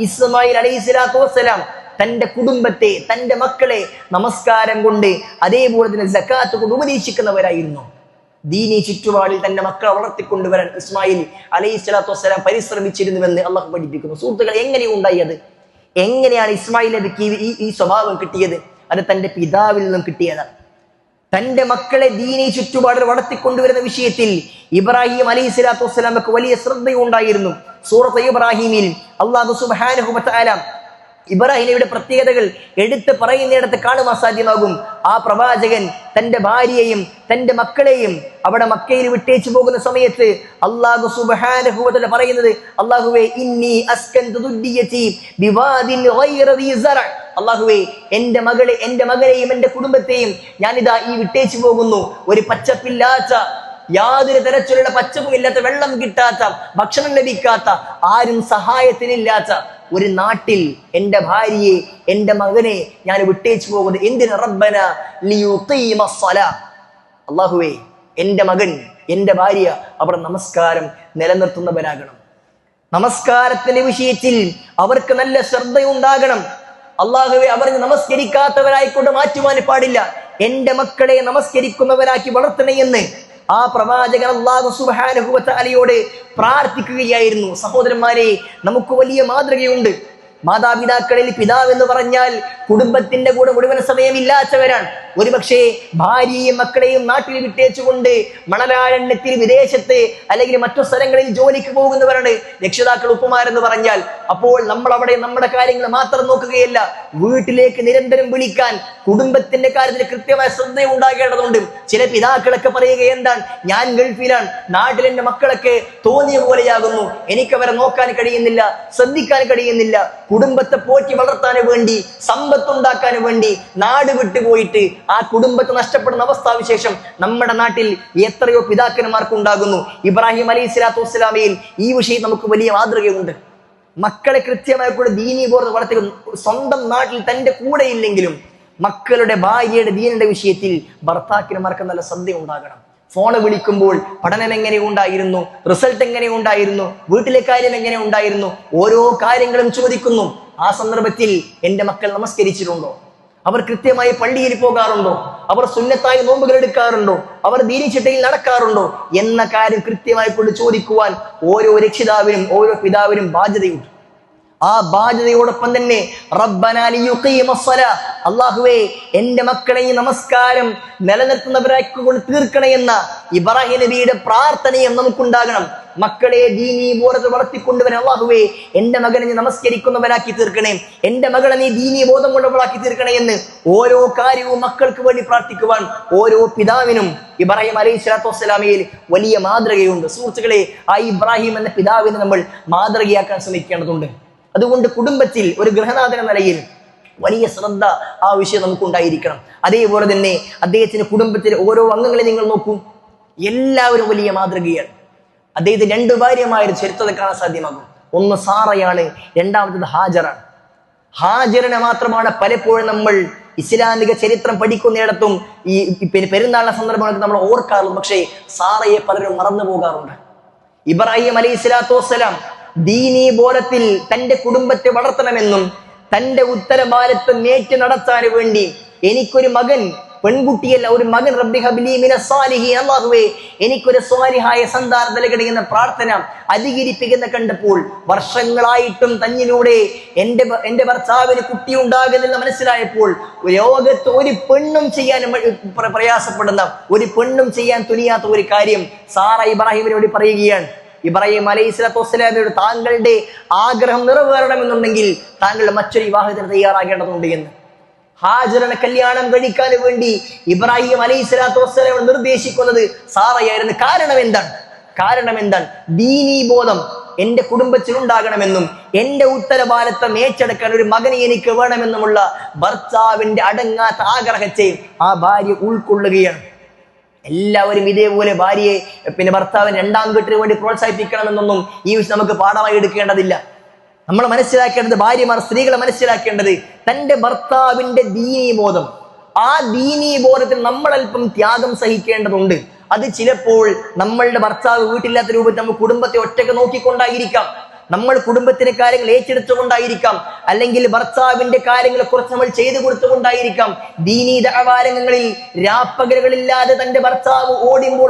ഇസ്മായിൽ അലൈഹി സ്വലാത്തു വസ്സലാം തന്റെ കുടുംബത്തെ, തന്റെ മക്കളെ നമസ്കാരം കൊണ്ട് അതേപോലെ തന്നെ സകാത്ത് കൊണ്ട് ഉപദേശിക്കുന്നവരായിരുന്നു. ദീനീ ചുറ്റുപാടിൽ തന്റെ മക്കളെ വളർത്തിക്കൊണ്ടുവരാൻ ഇസ്മായിൽ അലൈഹി സ്വലാത്തു വസ്സലാം പരിശ്രമിച്ചിരുന്നുവെന്ന് അള്ളാഹു പഠിപ്പിക്കുന്നു. സുഹൃത്തുക്കൾ, എങ്ങനെയാണ് ഇസ്മായിൽ നബിക്ക് ഈ സ്വഭാവം കിട്ടിയത്? അത് തന്റെ പിതാവിൽ നിന്നും കിട്ടിയതാണ്. തന്റെ മക്കളെ ദീനീ ചുറ്റുപാടിൽ വളർത്തിക്കൊണ്ടുവരുന്ന വിഷയത്തിൽ ഇബ്രാഹിം അലൈഹി സ്വലാത്തു വസ്സലാമക്ക് വലിയ ശ്രദ്ധയുണ്ടായിരുന്നു. സൂറത്ത് ഇബ്രാഹിമിൽ അല്ലാഹു സുബ്ഹാനഹു വ തആല ഇബ്രാഹിമിന്റെ പ്രത്യേകതകൾ എടുത്ത് പറയുന്നിടത്ത് കാണുവാൻ സാധ്യമാകും. ആ പ്രവാചകൻ തന്റെ ഭാര്യയെയും തന്റെ മക്കളെയും അവിടെ മക്കയിൽ വിട്ടേച്ചു പോകുന്ന സമയത്ത് അല്ലാഹു സുബ്ഹാനഹു വ തആല പറയുന്നത്, അല്ലാഹുവേ ഇന്നി അസ്കൻതു ദുർരിയതി ബിവാദിൻ ഗൈറ ദീ സറ. അല്ലാഹുവേ, എന്റെ മകനെയും എന്റെ കുടുംബത്തെയും ഞാനിതാ ഈ വിട്ടേച്ചു പോകുന്നു. ഒരു പച്ചപ്പില്ലാത്ത, യാതൊരു തരത്തിലുള്ള പച്ചപ്പുമില്ലാത്ത, വെള്ളം കിട്ടാത്ത, ഭക്ഷണം ലഭിക്കാത്ത, ആരും സഹായത്തിനില്ലാത്ത ഒരു നാട്ടിൽ എന്റെ ഭാര്യയെ, എന്റെ മകനെ ഞാൻ വിട്ടേച്ചു പോകുന്നത് എന്തിന്? റബ്ബന ലിയുഖീമസ്സലാ. അല്ലാഹുവേ, എന്റെ മകൻ, എന്റെ ഭാര്യ അവർ നമസ്കാരം നിലനിർത്തുന്നവരാകണം. നമസ്കാരത്തിന്റെ വിഷയത്തിൽ അവർക്ക് നല്ല ശ്രദ്ധയുണ്ടാകണം. അല്ലാഹുവേ, അവർ നമസ്കരിക്കാത്തവരായിക്കൊണ്ട് മാറ്റുവാൻ പാടില്ല. എന്റെ മക്കളെ നമസ്കരിക്കുന്നവരാക്കി വളർത്തണേ എന്ന് ആ പ്രവാചകൻ അല്ലാഹു സുബ്ഹാനഹു വ തആലയോട് പ്രാർത്ഥിക്കുകയായിരുന്നു. സഹോദരന്മാരെ, നമുക്ക് വലിയ മാതൃകയുണ്ട്. മാതാപിതാക്കളിൽ പിതാവ് എന്ന് പറഞ്ഞാൽ കുടുംബത്തിന്റെ കൂടെ മുഴുവൻ സമയമില്ലാത്തവരാണ്. ഒരുപക്ഷെ ഭാര്യയും മക്കളെയും നാട്ടിൽ വിട്ടേച്ചുകൊണ്ട് മണലാരണ്യത്തിൽ, വിദേശത്ത് അല്ലെങ്കിൽ മറ്റു സ്ഥലങ്ങളിൽ ജോലിക്ക് പോകുന്നവരാണ് രക്ഷിതാക്കൾ, ഉപ്പമാരെന്ന് പറഞ്ഞാൽ. അപ്പോൾ നമ്മൾ അവിടെ നമ്മുടെ കാര്യങ്ങൾ മാത്രം നോക്കുകയല്ല, വീട്ടിലേക്ക് നിരന്തരം വിളിക്കാൻ കുടുംബത്തിന്റെ കാര്യത്തിൽ കൃത്യമായ ശ്രദ്ധ ഉണ്ടാകേണ്ടതുണ്ട്. ചില പിതാക്കളൊക്കെ പറയുക എന്താണ്, ഞാൻ ഗൾഫിലാണ്, നാട്ടിൽ എന്റെ മക്കളൊക്കെ തോന്നിയ പോലെയാകുന്നു, എനിക്കവരെ നോക്കാൻ കഴിയുന്നില്ല, ശ്രദ്ധിക്കാൻ കഴിയുന്നില്ല. കുടുംബത്തെ പോറ്റി വളർത്താൻ വേണ്ടി, സമ്പത്തുണ്ടാക്കാൻ വേണ്ടി നാട് വിട്ടുപോയിട്ട് ആ കുടുംബത്തെ നഷ്ടപ്പെടുന്ന അവസ്ഥാവിശേഷം നമ്മുടെ നാട്ടിൽ എത്രയോ പിതാക്കന്മാർക്ക് ഉണ്ടാകുന്നു. ഇബ്രാഹിം അലൈഹി സ്വലാത്തു വസ്സലാമയിൽ ഈ വിഷയം നമുക്ക് വലിയ മാതൃകയുണ്ട്. മക്കളെ കൃത്യമായി കൂടെ ദീനീ ബോധം വളർത്തി, സ്വന്തം നാട്ടിൽ തന്റെ കൂടെ ഇല്ലെങ്കിലും മക്കളുടെ, ഭാര്യയുടെ ദീനിന്റെ വിഷയത്തിൽ ഭർത്താക്കന്മാർക്ക് നല്ല ശ്രദ്ധ ഉണ്ടാകണം. ഫോണ് വിളിക്കുമ്പോൾ പഠനം എങ്ങനെ ഉണ്ടായിരുന്നു, റിസൾട്ട് എങ്ങനെ ഉണ്ടായിരുന്നു, വീട്ടിലെ കാര്യം എങ്ങനെ ഉണ്ടായിരുന്നു, ഓരോ കാര്യങ്ങളും ചോദിക്കുന്നു. ആ സന്ദർഭത്തിൽ എന്റെ മക്കൾ നമസ്കരിച്ചിട്ടുണ്ടോ, അവർ കൃത്യമായി പള്ളിയിൽ പോകാറുണ്ടോ, അവർ സുന്നത്തായി നോമ്പുകൾ എടുക്കാറുണ്ടോ, അവർ ദീനീ ചിട്ടയിൽ നടക്കാറുണ്ടോ എന്ന കാര്യം കൃത്യമായി കൊണ്ട് ചോദിക്കുവാൻ ഓരോ രക്ഷിതാവിനും ഓരോ പിതാവിനും ബാധ്യതയുണ്ട്. ആ ബാധ്യതയോടൊപ്പം തന്നെ റബ്ബനാ ലിയുഖീമസ്സലാ, അല്ലാഹുവേ, എന്റെ മക്കളെ ഈ നമസ്കാരം നിലനിർത്തുന്നവരായിക്കൊണ്ട് തീർക്കണേ എന്ന ഇബ്രാഹിം നബിയുടെ പ്രാർത്ഥനയും നമുക്കുണ്ടാകണം. മക്കളെ ദീനീ ബോധത്തിൽ വളർത്തിക്കൊണ്ടുവരാൻ അല്ലാഹുവേ, എന്റെ മകനെ നീ നമസ്കരിക്കുന്നവരാക്കി തീർക്കണേ, എന്റെ മകളെ നീ ദീനീ ബോധം കൊണ്ടവളാക്കി തീർക്കണേ എന്ന് ഓരോ കാര്യവും മക്കൾക്ക് വേണ്ടി പ്രാർത്ഥിക്കുവാൻ ഓരോ പിതാവിനും ഇബ്രാഹിം അലൈഹി സ്വലാത്തു വസ്സലാമയിൽ വലിയ മാതൃകയുണ്ട്. സുഹൃത്തുക്കളെ, ആ ഇബ്രാഹിം എന്ന പിതാവിനെ നമ്മൾ മാതൃകയാക്കാൻ ശ്രമിക്കേണ്ടതുണ്ട്. അതുകൊണ്ട് കുടുംബത്തിൽ ഒരു ഗൃഹനാഥൻ എന്ന നിലയിൽ വലിയ ശ്രദ്ധ ആ വിഷയം നമുക്കുണ്ടായിരിക്കണം. അതേപോലെ തന്നെ അദ്ദേഹത്തിന്റെ കുടുംബത്തിലെ ഓരോ അംഗങ്ങളെ നിങ്ങൾ നോക്കൂ, എല്ലാവരും വലിയ മാതൃകയാണ്. അദ്ദേഹത്തിന് 2 ഭാര്യമാരുടെ ചരിത്രത്തെ കാണാൻ സാധ്യമാകും. ഒന്ന് സാറയാണ്, രണ്ടാമത്തത് ഹാജറാണ്. ഹാജറിനെ മാത്രമാണ് പലപ്പോഴും നമ്മൾ ഇസ്ലാമിക ചരിത്രം പഠിക്കുന്നിടത്തും ഈ പിന്നെ പെരുന്നാളിന്റെ സന്ദർഭങ്ങളൊക്കെ നമ്മൾ ഓർക്കാറുള്ളൂ. പക്ഷേ സാറയെ പലരും മറന്നു പോകാറുണ്ട്. ഇബ്രാഹിം അലൈഹി സ്വലാത്തു വസ്സലാം ദീനീ ബോധത്തിൽ തന്റെ കുടുംബത്തെ വളർത്തണമെന്നും തന്റെ ഉത്തരവാദിത്വം ഏറ്റു നടത്താൻ വേണ്ടി എനിക്കൊരു മകൻ, പെൺകുട്ടിയല്ല ഒരു മകൻ, റബ്ബി ഹബ്ലി മിനസ് സാലിഹീൻ, അല്ലാഹുവേ എനിക്കൊരു സ്വാലിഹായ സന്താനം നൽകണേ എന്ന പ്രാർത്ഥന അധികരിപ്പിക്കുന്ന കണ്ടപ്പോൾ വർഷങ്ങളായിട്ടും തന്നിലൂടെ എന്റെ ഭർത്താവിന് കുട്ടി ഉണ്ടാകുന്നില്ല മനസ്സിലായപ്പോൾ ലോകത്ത് ഒരു പെണ്ണും ചെയ്യാൻ പ്രയാസപ്പെടുന്ന, ഒരു പെണ്ണും ചെയ്യാൻ തുനിയാത്ത ഒരു കാര്യം സാറ ഇബ്രാഹിമിനോട് പറയുകയാണ്. ഇബ്രാഹിം അലൈഹി സ്വലാത്തു വസ്സലാമിനോട് താങ്കളുടെ ആഗ്രഹം നിറവേറണമെന്നുണ്ടെങ്കിൽ താങ്കളുടെ മറ്റൊരു വിവാഹത്തിന് തയ്യാറാകേണ്ടതുണ്ട് എന്ന്. ഹാജറിനെ കല്യാണം കഴിക്കാൻ വേണ്ടി ഇബ്രാഹിം അലൈഹി സ്വലാത്തു വസ്സലാം നിർദ്ദേശിക്കുന്നത് സാറയായിരുന്നു. കാരണം എന്താണ്? ദീനീ ബോധം എന്റെ കുടുംബത്തിൽ ഉണ്ടാകണമെന്നും എന്റെ ഉത്തരവാദിത്തം ഏറ്റെടുക്കാൻ ഒരു മകനെ എനിക്ക് വേണമെന്നുമുള്ള ഭർത്താവിന്റെ അടങ്ങാത്ത ആഗ്രഹത്തെ ആ ഭാര്യ ഉൾക്കൊള്ളുകയാണ്. എല്ലാവരും ഇതേപോലെ ഭാര്യയെ ഭർത്താവിന് രണ്ടാം കെട്ടിന് വേണ്ടി പ്രോത്സാഹിപ്പിക്കണമെന്നൊന്നും ഈ വിഷയം നമുക്ക് പാഠമായി എടുക്കേണ്ടതില്ല. നമ്മൾ മനസ്സിലാക്കേണ്ടത്, ഭാര്യമാർ സ്ത്രീകളെ മനസ്സിലാക്കേണ്ടത് തന്റെ ഭർത്താവിന്റെ ദീനീ ബോധം, ആ ദീനീ ബോധത്തിൽ നമ്മൾ അല്പം ത്യാഗം സഹിക്കേണ്ടതുണ്ട്. അത് ചിലപ്പോൾ നമ്മളുടെ ഭർത്താവ് വീട്ടില്ലാത്ത രൂപത്തിൽ നമ്മൾ കുടുംബത്തെ ഒറ്റയ്ക്ക് നോക്കിക്കൊണ്ടായിരിക്കാം, നമ്മൾ കുടുംബത്തിന്റെ കാര്യങ്ങൾ ഏറ്റെടുത്തുകൊണ്ടായിരിക്കാം, അല്ലെങ്കിൽ ഭർത്താവിന്റെ കാര്യങ്ങളെ കുറിച്ച് നമ്മൾ ചെയ്തു കൊടുത്തുകൊണ്ടായിരിക്കാം. ദീനീ ദഅവാരങ്ങളിൽ രാപ്പകലുകളില്ലാതെ തന്റെ ഭർത്താവ്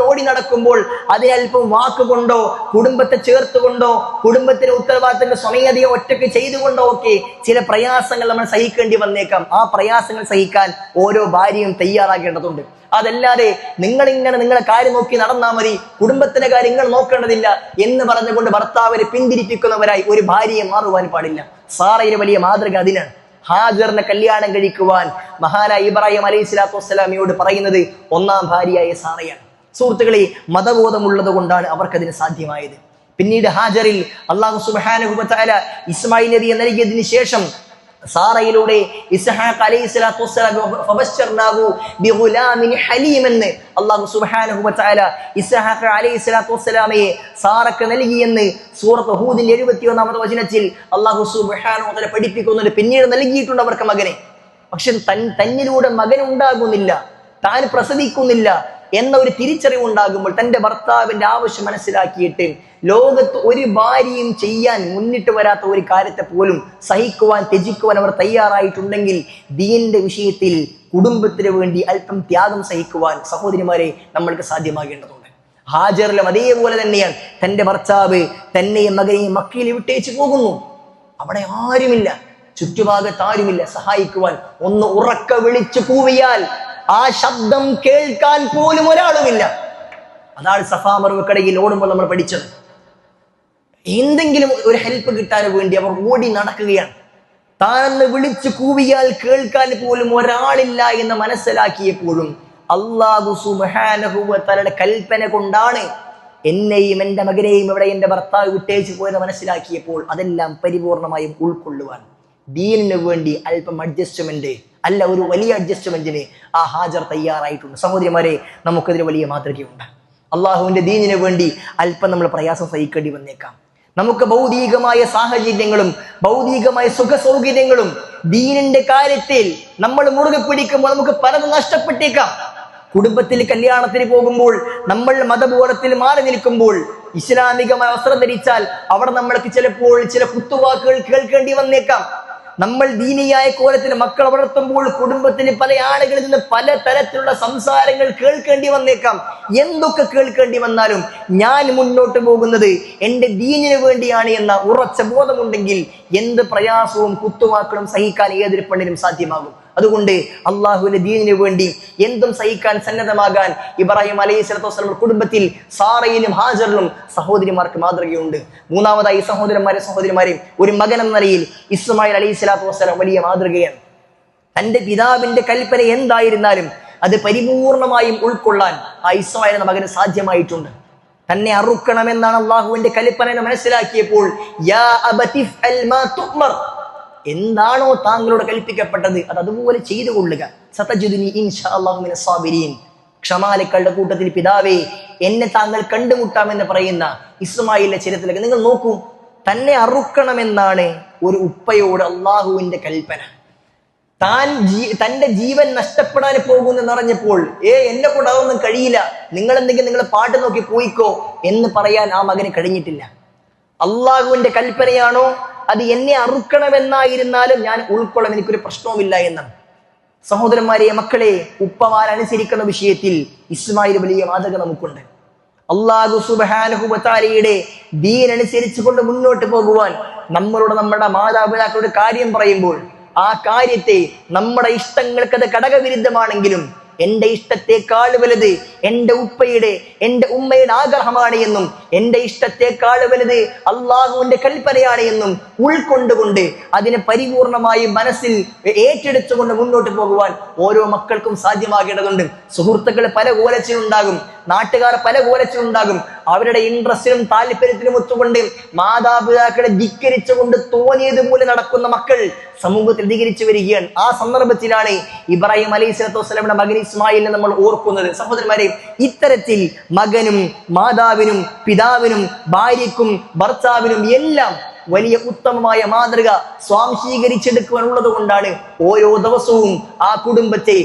ഓടി നടക്കുമ്പോൾ അതിനൽപ്പം വാക്കുകൊണ്ടോ കുടുംബത്തെ ചേർത്തുകൊണ്ടോ കുടുംബത്തിന്റെ ഉത്തരവാദിത്തങ്ങൾ സ്വമേധയാ ഒറ്റയ്ക്ക് ചെയ്തുകൊണ്ടോ ഒക്കെ ചില പ്രയാസങ്ങൾ നമ്മൾ സഹിക്കേണ്ടി വന്നേക്കാം. ആ പ്രയാസങ്ങൾ സഹിക്കാൻ ഓരോ ഭാര്യയും തയ്യാറാകേണ്ടതുണ്ട്. അതല്ലാതെ നിങ്ങളിങ്ങനെ നിങ്ങളെ കാര്യം നോക്കി നടന്നാൽ മതി, കുടുംബത്തിന്റെ കാര്യം നിങ്ങൾ നോക്കേണ്ടതില്ല എന്ന് പറഞ്ഞുകൊണ്ട് ഭർത്താവിനെ പിന്തിരിപ്പിക്കുന്നവരായി ഒരു ഭാര്യയെ മാറുവാൻ പാടില്ല. സാറയുടെ വലിയ മാതൃക അതിനാണ്. ഹാജറിനെ കല്യാണം കഴിക്കുവാൻ മഹാനായ ഇബ്രാഹിം അലൈഹി സ്വലാത്തു വസ്സലാമിയോട് പറയുന്നത് ഒന്നാം ഭാര്യയായ സാറയാണ്. സുഹൃത്തുക്കളെ, മതബോധമുള്ളത് കൊണ്ടാണ് അവർക്കതിന് സാധ്യമായത്. പിന്നീട് ഹാജറിൽ അല്ലാഹു സുബ്ഹാനഹു വ തആല ഇസ്മായിൽ നബിയെ നൽകിയതിന് ശേഷം സാറയിലൂടെ ഇസ്ഹാഖ് അലൈഹി സ്വലാത്തു വസ്സലാം ഫബശ്ശർനാഹു ബിഗുലാമിൻ ഹലീം എന്ന് അല്ലാഹു സുബ്ഹാനഹു വ തആല ഇസ്ഹാഖ് അലൈഹി സ്വലാത്തു വസ്സലാമയെ സാറക്ക് നൽകിയെന്ന് സൂറത്ത് ഹൂദിന്റെ 71-ാമത്തെ വചനത്തിൽ അല്ലാഹു സുബ്ഹാനഹു വ തആല പഠിപ്പിക്കുന്നുണ്ട്. പിന്നീട് നൽകിയിട്ടുണ്ട് അവർക്ക് മകനെ. പക്ഷെ തന്നിലൂടെ മകൻ ഉണ്ടാകുന്നില്ല, താൻ പ്രസവിക്കുന്നില്ല എന്ന ഒരു തിരിച്ചറിവുണ്ടാകുമ്പോൾ തന്റെ ഭർത്താവിന്റെ ആവശ്യം മനസ്സിലാക്കിയിട്ട് ലോകത്ത് ഒരു ഭാര്യയും ചെയ്യാൻ മുന്നിട്ട് വരാത്ത ഒരു കാര്യത്തെ പോലും സഹിക്കുവാൻ, ത്യജിക്കുവാൻ അവർ തയ്യാറായിട്ടുണ്ടെങ്കിൽ ദീനിന്റെ വിഷയത്തിൽ കുടുംബത്തിന് വേണ്ടി അല്പം ത്യാഗം സഹിക്കുവാൻ സഹോദരിമാരെ നമ്മൾക്ക് സാധ്യമാകേണ്ടതുണ്ട്. ഹാജറിലും അതേപോലെ തന്നെയാണ്. തന്റെ ഭർത്താവ് തന്നെയും മകനെയും മക്കയിൽ വിട്ടേച്ച് പോകുന്നു. അവിടെ ആരുമില്ല, ചുറ്റുഭാഗത്ത് ആരുമില്ല സഹായിക്കുവാൻ. ഒന്ന് ഉറക്ക വിളിച്ചു കൂവിയാൽ ആ ശബ്ദം കേൾക്കാൻ പോലും ഒരാളുമില്ല. അതാണ് സഫാ മറുവക്കടയിൽ ഓടുമ്പോൾ നമ്മൾ പഠിച്ചത്. എന്തെങ്കിലും ഒരു ഹെൽപ്പ് കിട്ടാൻ വേണ്ടി അവർ ഓടി നടക്കുകയാണ്. താനെന്ന് വിളിച്ചു കൂവിയാൽ കേൾക്കാൻ പോലും ഒരാളില്ല എന്ന് മനസ്സിലാക്കിയപ്പോഴും അല്ലാഹു സുബ്ഹാനഹു വ തആലയുടെ കൽപ്പന കൊണ്ടാണ് എന്നെയും എന്റെ മകനെയും ഇവിടെ എന്റെ ഭർത്താവ് വിട്ടേച്ച് പോയെന്ന് മനസ്സിലാക്കിയപ്പോൾ അതെല്ലാം പരിപൂർണമായും ഉൾക്കൊള്ളുവാൻ ദീനിന് വേണ്ടി അല്പം അഡ്ജസ്റ്റ്മെന്റ്, അല്ല ഒരു വലിയ അഡ്ജസ്റ്റ്മെന്റിന് ആ ഹാജർ തയ്യാറായിട്ടുണ്ട്. സഹോദരിമാരെ, നമുക്കതിന് വലിയ മാതൃകയുണ്ട്. അള്ളാഹുവിന്റെ ദീനിന് വേണ്ടി അല്പം നമ്മൾ പ്രയാസം സഹിക്കേണ്ടി വന്നേക്കാം. നമുക്ക് ഭൗതികമായ സാഹചര്യങ്ങളും ഭൗതികമായ സുഖ സൗകര്യങ്ങളും ദീനിന്റെ കാര്യത്തിൽ നമ്മൾ മുറുകെ പിടിക്കുമ്പോൾ നമുക്ക് പലതും നഷ്ടപ്പെട്ടേക്കാം. കുടുംബത്തിൽ കല്യാണത്തിന് പോകുമ്പോൾ നമ്മൾ മതബോധത്തിൽ മാറി നിൽക്കുമ്പോൾ ഇസ്ലാമികമായ വസ്ത്രം ധരിച്ചാൽ അവിടെ നമ്മൾക്ക് ചിലപ്പോൾ ചില കുത്തുവാക്കുകൾ കേൾക്കേണ്ടി വന്നേക്കാം. നമ്മൾ ദീനിയായ കോലത്തിൽ മക്കളെ വളർത്തുമ്പോൾ കുടുംബത്തിന് പല ആളുകളിൽ നിന്ന് പല തരത്തിലുള്ള സംസാരങ്ങൾ കേൾക്കേണ്ടി വന്നേക്കാം. എന്തൊക്കെ കേൾക്കേണ്ടി വന്നാലും ഞാൻ മുന്നോട്ട് പോകുന്നത് എന്റെ ദീനിന് വേണ്ടിയാണ് എന്ന ഉറച്ച ബോധമുണ്ടെങ്കിൽ എന്ത് പ്രയാസവും കുത്തുവാക്കളും സഹിക്കാൻ ഏതൊരു പെണ്ണിനും സാധ്യമാകും. അതുകൊണ്ട് അള്ളാഹുവിന്റെ ദീനിന് വേണ്ടി എന്തും സഹിക്കാൻ സന്നദ്ധമാകാൻ ഇബ്രാഹിം അലൈഹി സ്വലാത്തു വസ്സലാം കുടുംബത്തിൽ സാറയിലും ഹാജറിലും സഹോദരിമാർക്ക് മാതൃകയുണ്ട്. മൂന്നാമതായി സഹോദരിമാരെ ഒരു മകൻ എന്ന നിലയിൽ ഇസ്മായിൽ അലൈഹി സ്വലാത്തു വസ്സലാം വലിയ മാതൃകയാണ്. തന്റെ പിതാവിന്റെ കൽപ്പന എന്തായിരുന്നാലും അത് പരിപൂർണമായും ഉൾക്കൊള്ളാൻ ആ ഇസ്മായിൽ എന്ന മകന് സാധ്യമായിട്ടുണ്ട്. തന്നെ അറുക്കണമെന്നാണ് അള്ളാഹുവിന്റെ കൽപ്പന എന്ന് മനസ്സിലാക്കിയപ്പോൾ യാ അബതി ഫഅൽ മാ തുഅ്മർ, എന്താണോ താങ്കളോട് കൽപ്പിക്കപ്പെട്ടത് അത് അതുപോലെ ചെയ്തു കൊള്ളുക. സതജിദുനി ഇൻഷാ അല്ലാഹു മിനസ് സാബിരീൻ, ക്ഷമാലുക്കളുടെ കൂട്ടത്തിൽ പിതാവേ എന്നെ താങ്കൾ കണ്ടുമുട്ടാമെന്ന് പറയുന്ന ഇസ്മായിലിന്റെ ചരിത്രത്തിലേക്ക് നിങ്ങൾ നോക്കൂ. തന്നെ അറുക്കണമെന്നാണ് ഒരു ഉപ്പയോട് അള്ളാഹുവിന്റെ കൽപ്പന. തന്റെ ജീവൻ നഷ്ടപ്പെടാൻ പോകുന്നെന്നറിഞ്ഞപ്പോൾ എന്നെ കൊണ്ട് അതൊന്നും കഴിയില്ല, നിങ്ങൾ എന്തെങ്കിലും നിങ്ങൾ പാട്ട് നോക്കി പോയിക്കോ എന്ന് പറയാൻ ആ മകന് കഴിഞ്ഞിട്ടില്ല. അള്ളാഹുവിന്റെ കൽപ്പനയാണോ അത് എന്നെ അറുക്കണമെന്നായിരുന്നാലും ഞാൻ ഉൾക്കൊള്ളാൻ എനിക്കൊരു പ്രശ്നവുമില്ല എന്നാണ്. സഹോദരന്മാരെ, മക്കളെ, ഉപ്പമാരനുസരിക്കുന്ന വിഷയത്തിൽ ഇസ്മായിൽ വലിയ മാതൃക നമുക്കുണ്ട്. അല്ലാഹു സുബ്ഹാനഹു വ തആലയുടെ ദീൻ അനുസരിച്ച് കൊണ്ട് മുന്നോട്ട് പോകുവാൻ നമ്മളോട് നമ്മുടെ മാതാപിതാക്കളുടെ കാര്യം പറയുമ്പോൾ ആ കാര്യത്തെ നമ്മുടെ ഇഷ്ടങ്ങൾക്ക് അത് ഘടകവിരുദ്ധമാണെങ്കിലും എന്റെ ഇഷ്ടത്തെക്കാൾ വലുത് എന്റെ ഉപ്പയുടെ എന്റെ ഉമ്മയുടെ ആഗ്രഹമാണ് എന്നും എന്റെ ഇഷ്ടത്തെക്കാൾ വലുത് അള്ളാഹുവിന്റെ കൽപ്പനയാണ് എന്നും ഉൾക്കൊണ്ടുകൊണ്ട് അതിനെ പരിപൂർണമായി മനസ്സിൽ ഏറ്റെടുത്തുകൊണ്ട് മുന്നോട്ട് പോകുവാൻ ഓരോ മക്കൾക്കും സാധ്യമാകേണ്ടതുണ്ട്. സുഹൃത്തുക്കൾ പല കോലച്ചിലുണ്ടാകും, നാട്ടുകാർ പല കോലച്ചിലുണ്ടാകും. അവരുടെ ഇൻട്രസ്റ്റിനും താല്പര്യത്തിനും ഒത്തുകൊണ്ട് മാതാപിതാക്കളെ ധിക്കരിച്ചുകൊണ്ട് തോന്നിയതുപോലെ നടക്കുന്ന മക്കൾ സമൂഹത്തിൽ ധികരിച്ചു വരികയാണ്. ആ സന്ദർഭത്തിലാണ് ഇബ്രാഹിം അലൈഹിസ്സലാത്തു വസ്സലാമിന്റെ മകൻ ഇസ്മായിലിനെ നമ്മൾ ഓർക്കുന്നത്. സഹോദരന്മാരെ, ഇത്തരത്തിൽ മകനും മാതാവിനും പിതാവിനും ഭാര്യയ്ക്കും ഭർത്താവിനും എല്ലാം വലിയ ഉത്തമമായ മാതൃക സ്വാംശീകരിച്ചെടുക്കുവാനുള്ളത് കൊണ്ടാണ് ഓരോ ദിവസവും ആ കുടുംബത്തെ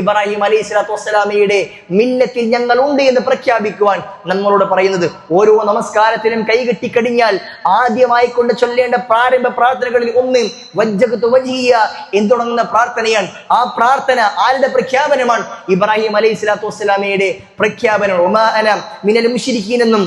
ഇബ്രാഹിം അലൈഹിസ്സലാത്തു വസ്സലാമയുടെ മില്ലത്തിൽ ഞങ്ങൾ ഉണ്ട് എന്ന് പ്രഖ്യാപിക്കുവാൻ നമ്മളോട് പറയുന്നത്. ഓരോ നമസ്കാരത്തിലും കൈകെട്ടിക്കഴിഞ്ഞാൽ ആദ്യമായി കൊണ്ട് ചൊല്ലേണ്ട പ്രാരംഭ പ്രാർത്ഥനകളിൽ ഒന്ന് വജ്ജഹ്തു വജ്ഹിയ എന്ന് തുടങ്ങുന്ന പ്രാർത്ഥനയാണ്. ആ പ്രാർത്ഥന ആരുടെ പ്രഖ്യാപനമാണ്? ഇബ്രാഹിം അലൈഹിസ്സലാത്തു വസ്സലാമയുടെ പ്രഖ്യാപനം. വമാ അന മിനൽ മുശ്രിക്കീൻ എന്നും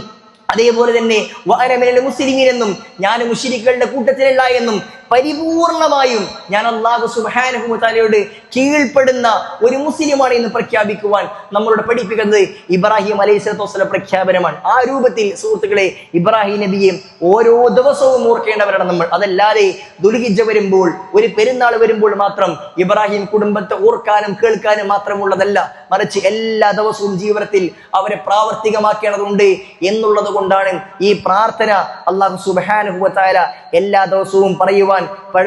അതേപോലെ തന്നെ വഅന മിനൽ മുസ്ലിമീൻ എന്നും ഞാൻ മുശ്രിക്കുകളുടെ കൂട്ടത്തിലല്ല എന്നും പരിപൂർണമായും ഞാൻ അല്ലാഹു സുബ്ഹാനഹു വ തആലയോട് കീഴ്പ്പെടുന്ന ഒരു മുസ്ലിമാണ് എന്ന് പ്രഖ്യാപിക്കുവാൻ നമ്മളോട് പഠിപ്പിക്കുന്നത് ഇബ്രാഹിം അലൈഹിസ്സലാത്തു വസ്സലാം പ്രഖ്യാപനമാണ്. ആ രൂപത്തിൽ സുഹൃത്തുക്കളെ, ഇബ്രാഹിം നബിയെ ഓരോ ദിവസവും ഓർക്കേണ്ടവരാണ് നമ്മൾ. അതല്ലാതെ ദുൽഹിജ്ജ വരുമ്പോൾ, ഒരു പെരുന്നാൾ വരുമ്പോൾ മാത്രം ഇബ്രാഹിം കുടുംബത്തെ ഓർക്കാനും കേൾക്കാനും മാത്രമുള്ളതല്ല, മറിച്ച് എല്ലാ ദിവസവും ജീവിതത്തിൽ അവരെ പ്രാവർത്തികമാക്കേണ്ടതുണ്ട് എന്നുള്ളത് കൊണ്ടാണ് ഈ പ്രാർത്ഥന അല്ലാഹു സുബ്ഹാനഹു വ തആല എല്ലാ ദിവസവും പറയുവാൻ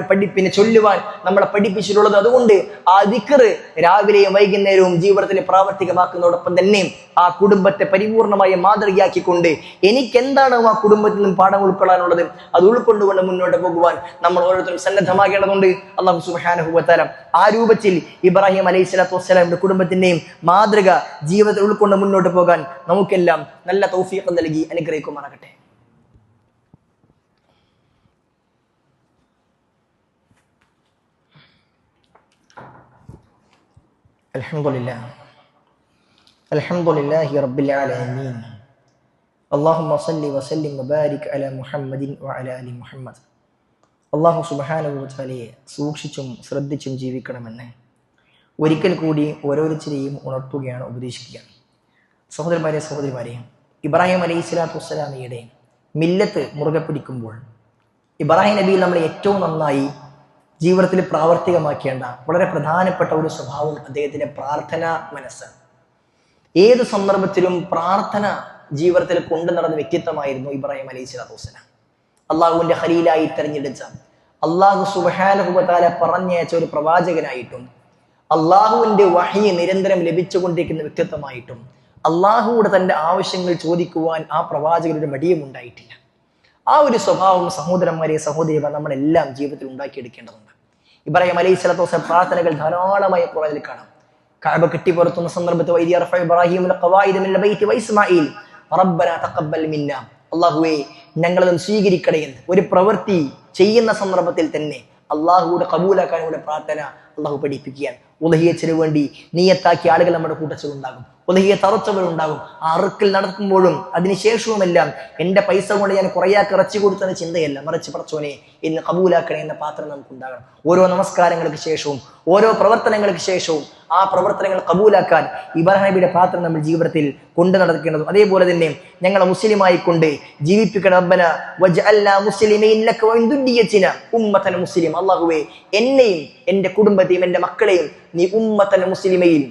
പഠിപ്പിനെ ചൊല്ലുവാൻ നമ്മളെ പഠിപ്പിച്ചിട്ടുള്ളത്. അതുകൊണ്ട് ആ ദിക്ർ രാവിലെയും വൈകുന്നേരവും ജീവിതത്തിൽ പ്രാവർത്തികമാക്കുന്നതോടൊപ്പം തന്നെ ആ കുടുംബത്തെ പരിപൂർണമായി മാതൃകയാക്കിക്കൊണ്ട് എനിക്ക് എന്താണ് ആ കുടുംബത്തിൽ നിന്നും പാഠം ഉൾക്കൊള്ളാനുള്ളത് അത് ഉൾക്കൊണ്ടുകൊണ്ട് മുന്നോട്ട് പോകുവാൻ നമ്മൾ ഓരോരുത്തരും സന്നദ്ധമാകേണ്ടതുണ്ട്. അല്ലാഹു സുബ്ഹാനഹു വ തആല ആ രൂപത്തിൽ ഇബ്രാഹിം അലൈഹിസ്സലാത്തു വസ്സലാമിന്റെ കുടുംബത്തിന്റെയും മാതൃക ജീവിതത്തിൽ ഉൾക്കൊണ്ട് മുന്നോട്ട് പോകാൻ നമുക്കെല്ലാം നല്ല തൗഫീഖ് നൽകി അനുഗ്രഹിക്കുമാറാകട്ടെ. അൽഹംദുലില്ലാഹി റബ്ബിൽ ആലമീൻ. അല്ലാഹുമ്മ സ്വല്ലി വസല്ലിം വബാരിക് അലാ മുഹമ്മദിൻ വഅലാ ആലി മുഹമ്മദ്. അല്ലാഹു സുബ്ഹാനഹു വ തആലയെ സൂക്ഷിച്ചും ശ്രദ്ധിച്ചും ജീവിക്കണമെന്ന് ഒരിക്കൽ കൂടി ഓരോരുത്തരെയും ഉണർത്തുകയാണ്, ഉപദേശിക്കുകയാണ്. സഹോദരന്മാരെ, സഹോദരിമാരെ, ഇബ്രാഹിം അലൈഹിസ്സലാത്തു വസ്സലാമയുടെ മില്ലത്ത് മുറുകെ പിടിക്കുമ്പോൾ ഇബ്രാഹിം നബിയിൽ നമ്മൾ ഏറ്റവും നന്നായി ജീവിതത്തിൽ പ്രാവർത്തികമാക്കേണ്ട വളരെ പ്രധാനപ്പെട്ട ഒരു സ്വഭാവം അദ്ദേഹത്തിന്റെ പ്രാർത്ഥന മനസ്സാണ്. ഏത് സന്ദർഭത്തിലും പ്രാർത്ഥന ജീവിതത്തിൽ കൊണ്ടു നടന്ന വ്യക്തിത്വമായിരുന്നു ഇബ്രാഹിം അലൈഹിസ്സലാത്തു വസ്സലാം. അള്ളാഹുവിന്റെ ഖലീലായി തെരഞ്ഞെടുത്ത, അള്ളാഹു സുബ്ഹാനഹു വ തആല പറഞ്ഞയച്ച ഒരു പ്രവാചകനായിട്ടും അള്ളാഹുവിന്റെ വഹി നിരന്തരം ലഭിച്ചുകൊണ്ടിരിക്കുന്ന വ്യക്തിത്വമായിട്ടും അള്ളാഹുവോട് തന്റെ ആവശ്യങ്ങൾ ചോദിക്കുവാൻ ആ പ്രവാചകരുടെ മടിയും ഉണ്ടായിട്ടില്ല. ആ ഒരു സ്വഭാവം സഹോദരന്മാരെ, സഹോദരിമാർ, നമ്മളെല്ലാം ജീവിതത്തിൽ ഉണ്ടാക്കിയെടുക്കേണ്ടതുണ്ട്. ഇബ്രാഹിം അലൈഹിസ്സലാത്തു വസ്സലാം പ്രാർത്ഥനകൾ ധാരാളമായ ഖുർആനിൽ കാണാം. കഅബ കെട്ടിപ്പുറത്തുന്ന സന്ദർഭത്തിൽ വഇദ് യർഫഉ ഇബ്രാഹിമുൽ ഖവായിദ മിനൽ ബൈത്തി വഇസ്മാഈൽ റബ്ബനാ തഖബ്ബൽ മിന്നാ, അല്ലാഹുവേ ഞങ്ങളത് സ്വീകരിക്കണേ എന്ന് ഒരു പ്രവൃത്തി ചെയ്യുന്ന സന്ദർഭത്തിൽ തന്നെ അള്ളാഹുവിടെ കബൂലാക്കാനുള്ള പ്രാർത്ഥന അള്ളാഹു പഠിപ്പിക്കുകയാണ്. ഉദഹിയച്ചിന് വേണ്ടി നിയത്താക്കിയ ആളുകൾ നമ്മുടെ കൂട്ടത്തിലുണ്ടാകും, ഉദഹിയെ തറച്ചവരുണ്ടാകും. ആ അറുക്കൽ നടക്കുമ്പോഴും അതിനുശേഷവുമെല്ലാം എൻ്റെ പൈസ കൊണ്ട് ഞാൻ കുറേയാക്കി ഇറച്ചി കൊടുത്തെന്ന ചിന്തയല്ല, മറിച്ച് പടച്ചോനെ ഇന്ന് കബൂലാക്കണേ എന്ന പാത്രം നമുക്കുണ്ടാകണം. ഓരോ നമസ്കാരങ്ങൾക്ക് ശേഷവും ഓരോ പ്രവർത്തനങ്ങൾക്ക് ശേഷവും ആ പ്രവർത്തനങ്ങൾ കബൂലാക്കാൻ ഇബ്രാഹിം നബിയുടെ പ്രാർത്ഥന നമ്മൾ ജീവിതത്തിൽ കൊണ്ടു നടക്കേണ്ടതും. അതേപോലെ തന്നെ ഞങ്ങളെ മുസ്ലിമായി കൊണ്ട് ജീവിപ്പിക്കണം. റബ്ബന വജ്അൽനാ മുസ്ലിമീൻ ലക വമിൻ ദുർരിയ്യതിനാ ഉമ്മതൻ മുസ്ലിം. അല്ലാഹുവേ, എന്നെയും എൻ്റെ കുടുംബത്തെയും എൻ്റെ മക്കളെയും നീ ഉമ്മതൻ മുസ്ലിമയിൽ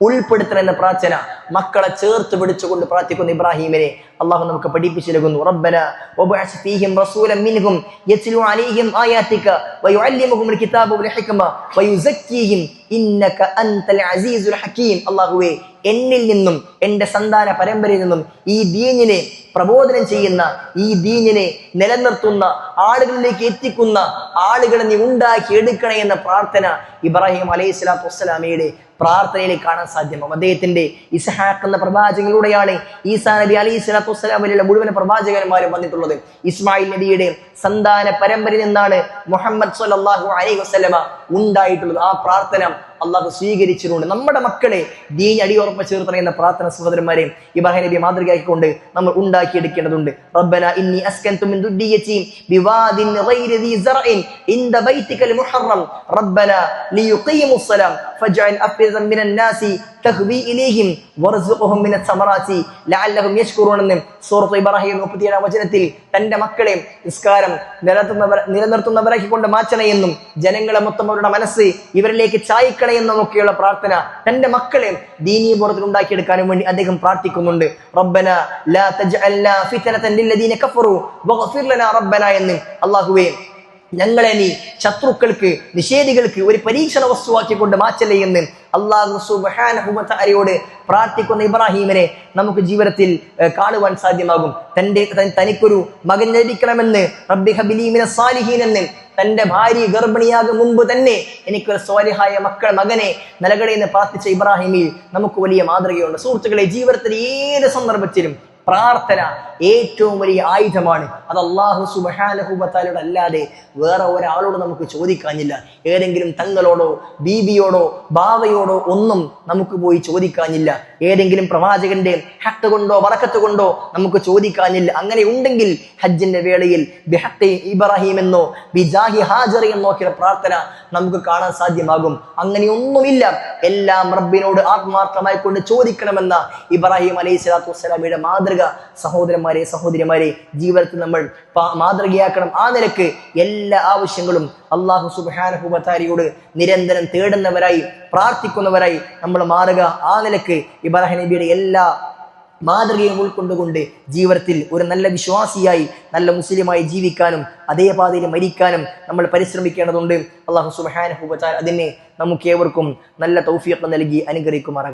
ഉൾപ്പെടുത്തണം എന്ന പ്രാർത്ഥന മക്കളെ ചേർത്ത് പിടിച്ചുകൊണ്ട് പ്രാർത്ഥിക്കുന്ന ഇബ്രാഹിമിനെ അള്ളാഹു നമുക്ക് പഠിപ്പിച്ചു നൽകുന്നു. റബ്ബന വബഅസ് ഫീഹിം റസൂലൻ മിൻഹും യത്ലു അലൈഹിം ആയാതിക വയുഅല്ലിമുഹുൽ കിതാബ വൽ ഹിക്മ വയുസക്കിഹിം ഇന്നക അൻതൽ അസീസുൽ ഹകീം. അല്ലാഹുവേ, എന്നിൽ നിന്നും എൻ്റെ സന്താന പരമ്പരയിൽ നിന്നും ഈ ദീനിനെ പ്രബോധനം ചെയ്യുന്ന ഈ ദീനിനെ നിലനിർത്തുന്ന ആളുകളിലേക്ക് എത്തിക്കുന്ന ആളുകളെ നീ ഉണ്ടാക്കി എടുക്കണേ എന്ന പ്രാർത്ഥന ഇബ്രാഹിം അലൈഹി സ്വലാത്തു വസ്സലാമയുടെ പ്രാർത്ഥനയിൽ കാണാൻ സാധ്യമാകും. അദ്ദേഹത്തിന്റെ ഇസ്ഹാഖ് എന്ന പ്രവാചകനിലൂടെയാണ് ഈസാ നബി അലൈഹി സ്വലാത്തു വസ്സലാം വരെയുള്ള മുഴുവൻ പ്രവാചകന്മാരും വന്നിട്ടുള്ളത്. ഇസ്മായിൽ നബിയുടെ സന്താന പരമ്പരയിൽ നിന്നാണ് മുഹമ്മദ് സ്വല്ലല്ലാഹു അലൈഹി വസല്ലമ ഉണ്ടായിട്ടുള്ളത്. ആ പ്രാർത്ഥന അള്ളാഹു സ്വീകരിച്ചിട്ടുണ്ട്. നമ്മുടെ മക്കളെ ദീൻ അടിയുറപ്പ് ചേർത്തണ എന്ന പ്രാർത്ഥന സഹോദരന്മാരെ ഇബ്രാഹിം നബി മാതൃകയാക്കിക്കൊണ്ട് നമ്മൾ ഉണ്ടാക്കിയെടുക്കേണ്ടതുണ്ട്. റബ്ബന ഇന്നി അസ്കൻതു മിൻ ദുർരിയതി ബിവാദിൻ ഗൈരി ദീ സറഇൻ ഇൻദ ബൈതികൽ മുഹറം റബ്ബന ലിയുഖീമുസ് സലാം ഫജ്അൽ അഫ്ഇദതൻ മിനൻ നാസി തഹ്വി ഇലൈഹിം വർസുഖുഹും മിനസ് സമറാത്തി ലഅല്ലഹും യശ്കുറൂൻ എന്ന സൂറത്ത് ഇബ്രാഹിം 37 വചനത്തിൽ തന്റെ മക്കളെ നിസ്കാരം നിലനിർത്തുന്നവരാക്കിക്കൊണ്ട് മാറ്റണമെന്നും ജനങ്ങളെ മൊത്തം അവരുടെ മനസ്സ് ഇവരിലേക്ക് ചായ്ക്കണമെന്നൊക്കെയുള്ള പ്രാർത്ഥന തന്റെ മക്കളെ ദീനീ ബോധത്തിൽ ഉണ്ടാക്കിയെടുക്കാനും വേണ്ടി അദ്ദേഹം പ്രാർത്ഥിക്കുന്നുണ്ട്. റബ്ബന ലാ തജ്അൽനാ ഫിത്നതൻ ലില്ലദീന കഫറു വഗ്ഫിർ ലനാ റബ്ബന എന്ന് അല്ലാഹുവേ ഞങ്ങളെ നീ ശത്രുക്കൾക്ക് നിഷേധികൾക്ക് ഒരു പരീക്ഷണ വസ്തുവാക്കിക്കൊണ്ട് മാറ്റല്ലേ എന്ന് അല്ലാഹു സുബ്ഹാനഹു വ തആലയോട് പ്രാർത്ഥിക്കുന്ന ഇബ്രാഹിമിനെ നമുക്ക് ജീവിതത്തിൽ കാണുവാൻ സാധ്യമാകും. തനിക്കൊരു മകൻ ലഭിക്കണമെന്ന് റബ്ബി ഹബ്ലി മിനസ് സാലിഹീൻ എന്ന് തന്റെ ഭാര്യ ഗർഭിണിയാകും മുൻപ് തന്നെ എനിക്കൊരു സ്വാലിഹായ മകനെ നൽകണേ എന്ന് പ്രാർത്ഥിച്ച ഇബ്രാഹിമിൽ നമുക്ക് വലിയ മാതൃകയുണ്ട്. സുഹൃത്തുക്കളെ, ജീവിതത്തിൽ ഏത് സന്ദർഭത്തിലും പ്രാർത്ഥന ഏറ്റവും വലിയ ആയുധമാണ്. അത് അല്ലാഹു സുബ്ഹാനഹു വ തആലയോട് അല്ലാതെ വേറെ ഒരാളോട് നമുക്ക് ചോദിക്കാനില്ല. ഏതെങ്കിലും തങ്ങളോടോ ബീബിയോടോ ബാവയോടോ ഒന്നും നമുക്ക് പോയി ചോദിക്കാനില്ല. ഏതെങ്കിലും പ്രവാചകന്റെ ഹഖ് കൊണ്ടോ ബറക്കത്ത് കൊണ്ടോ നമുക്ക് ചോദിക്കാനില്ല. അങ്ങനെ ഉണ്ടെങ്കിൽ ഹജ്ജിന്റെ വേളയിൽ ബിഹഖി ഇബ്രാഹിം എന്നോ ബിജാഹി ഹാജർ എന്നൊക്കെയുള്ള പ്രാർത്ഥന നമുക്ക് കാണാൻ സാധ്യമാകും. അങ്ങനെയൊന്നുമില്ല. എല്ലാം റബ്ബിനോട് ആത്മാർത്ഥമായി കൊണ്ട് ചോദിക്കണമെന്ന ഇബ്രാഹിം അലൈഹി സ്വലാത്തു വസ്സലാമയുടെ മാതൃക സഹോദരിമാരെ ജീവിതത്തിൽ നമ്മൾ മാതൃകയാക്കണം. ആ നിലക്ക് എല്ലാ ആവശ്യങ്ങളും അല്ലാഹു സുബ്ഹാനഹു വ തആലയോട് നിരന്തരം തേടുന്നവരായി പ്രാർത്ഥിക്കുന്നവരായി നമ്മൾ മാറുക. ആ നിലക്ക് ഇബ്രാഹിം നബിയുടെ എല്ലാ മാതൃകയും ഉൾക്കൊണ്ടുകൊണ്ട് ജീവിതത്തിൽ ഒരു നല്ല വിശ്വാസിയായി നല്ല മുസ്ലിമായി ജീവിക്കാനും അതേ പാതയിൽ മരിക്കാനും നമ്മൾ പരിശ്രമിക്കേണ്ടതുണ്ട്. അല്ലാഹു സുബ്ഹാനഹു വ തആല അതിനെ നമുക്ക് ഏവർക്കും നല്ല തൗഫീഖ് നൽകി അനുഗ്രഹിക്കുമാറാകട്ടെ.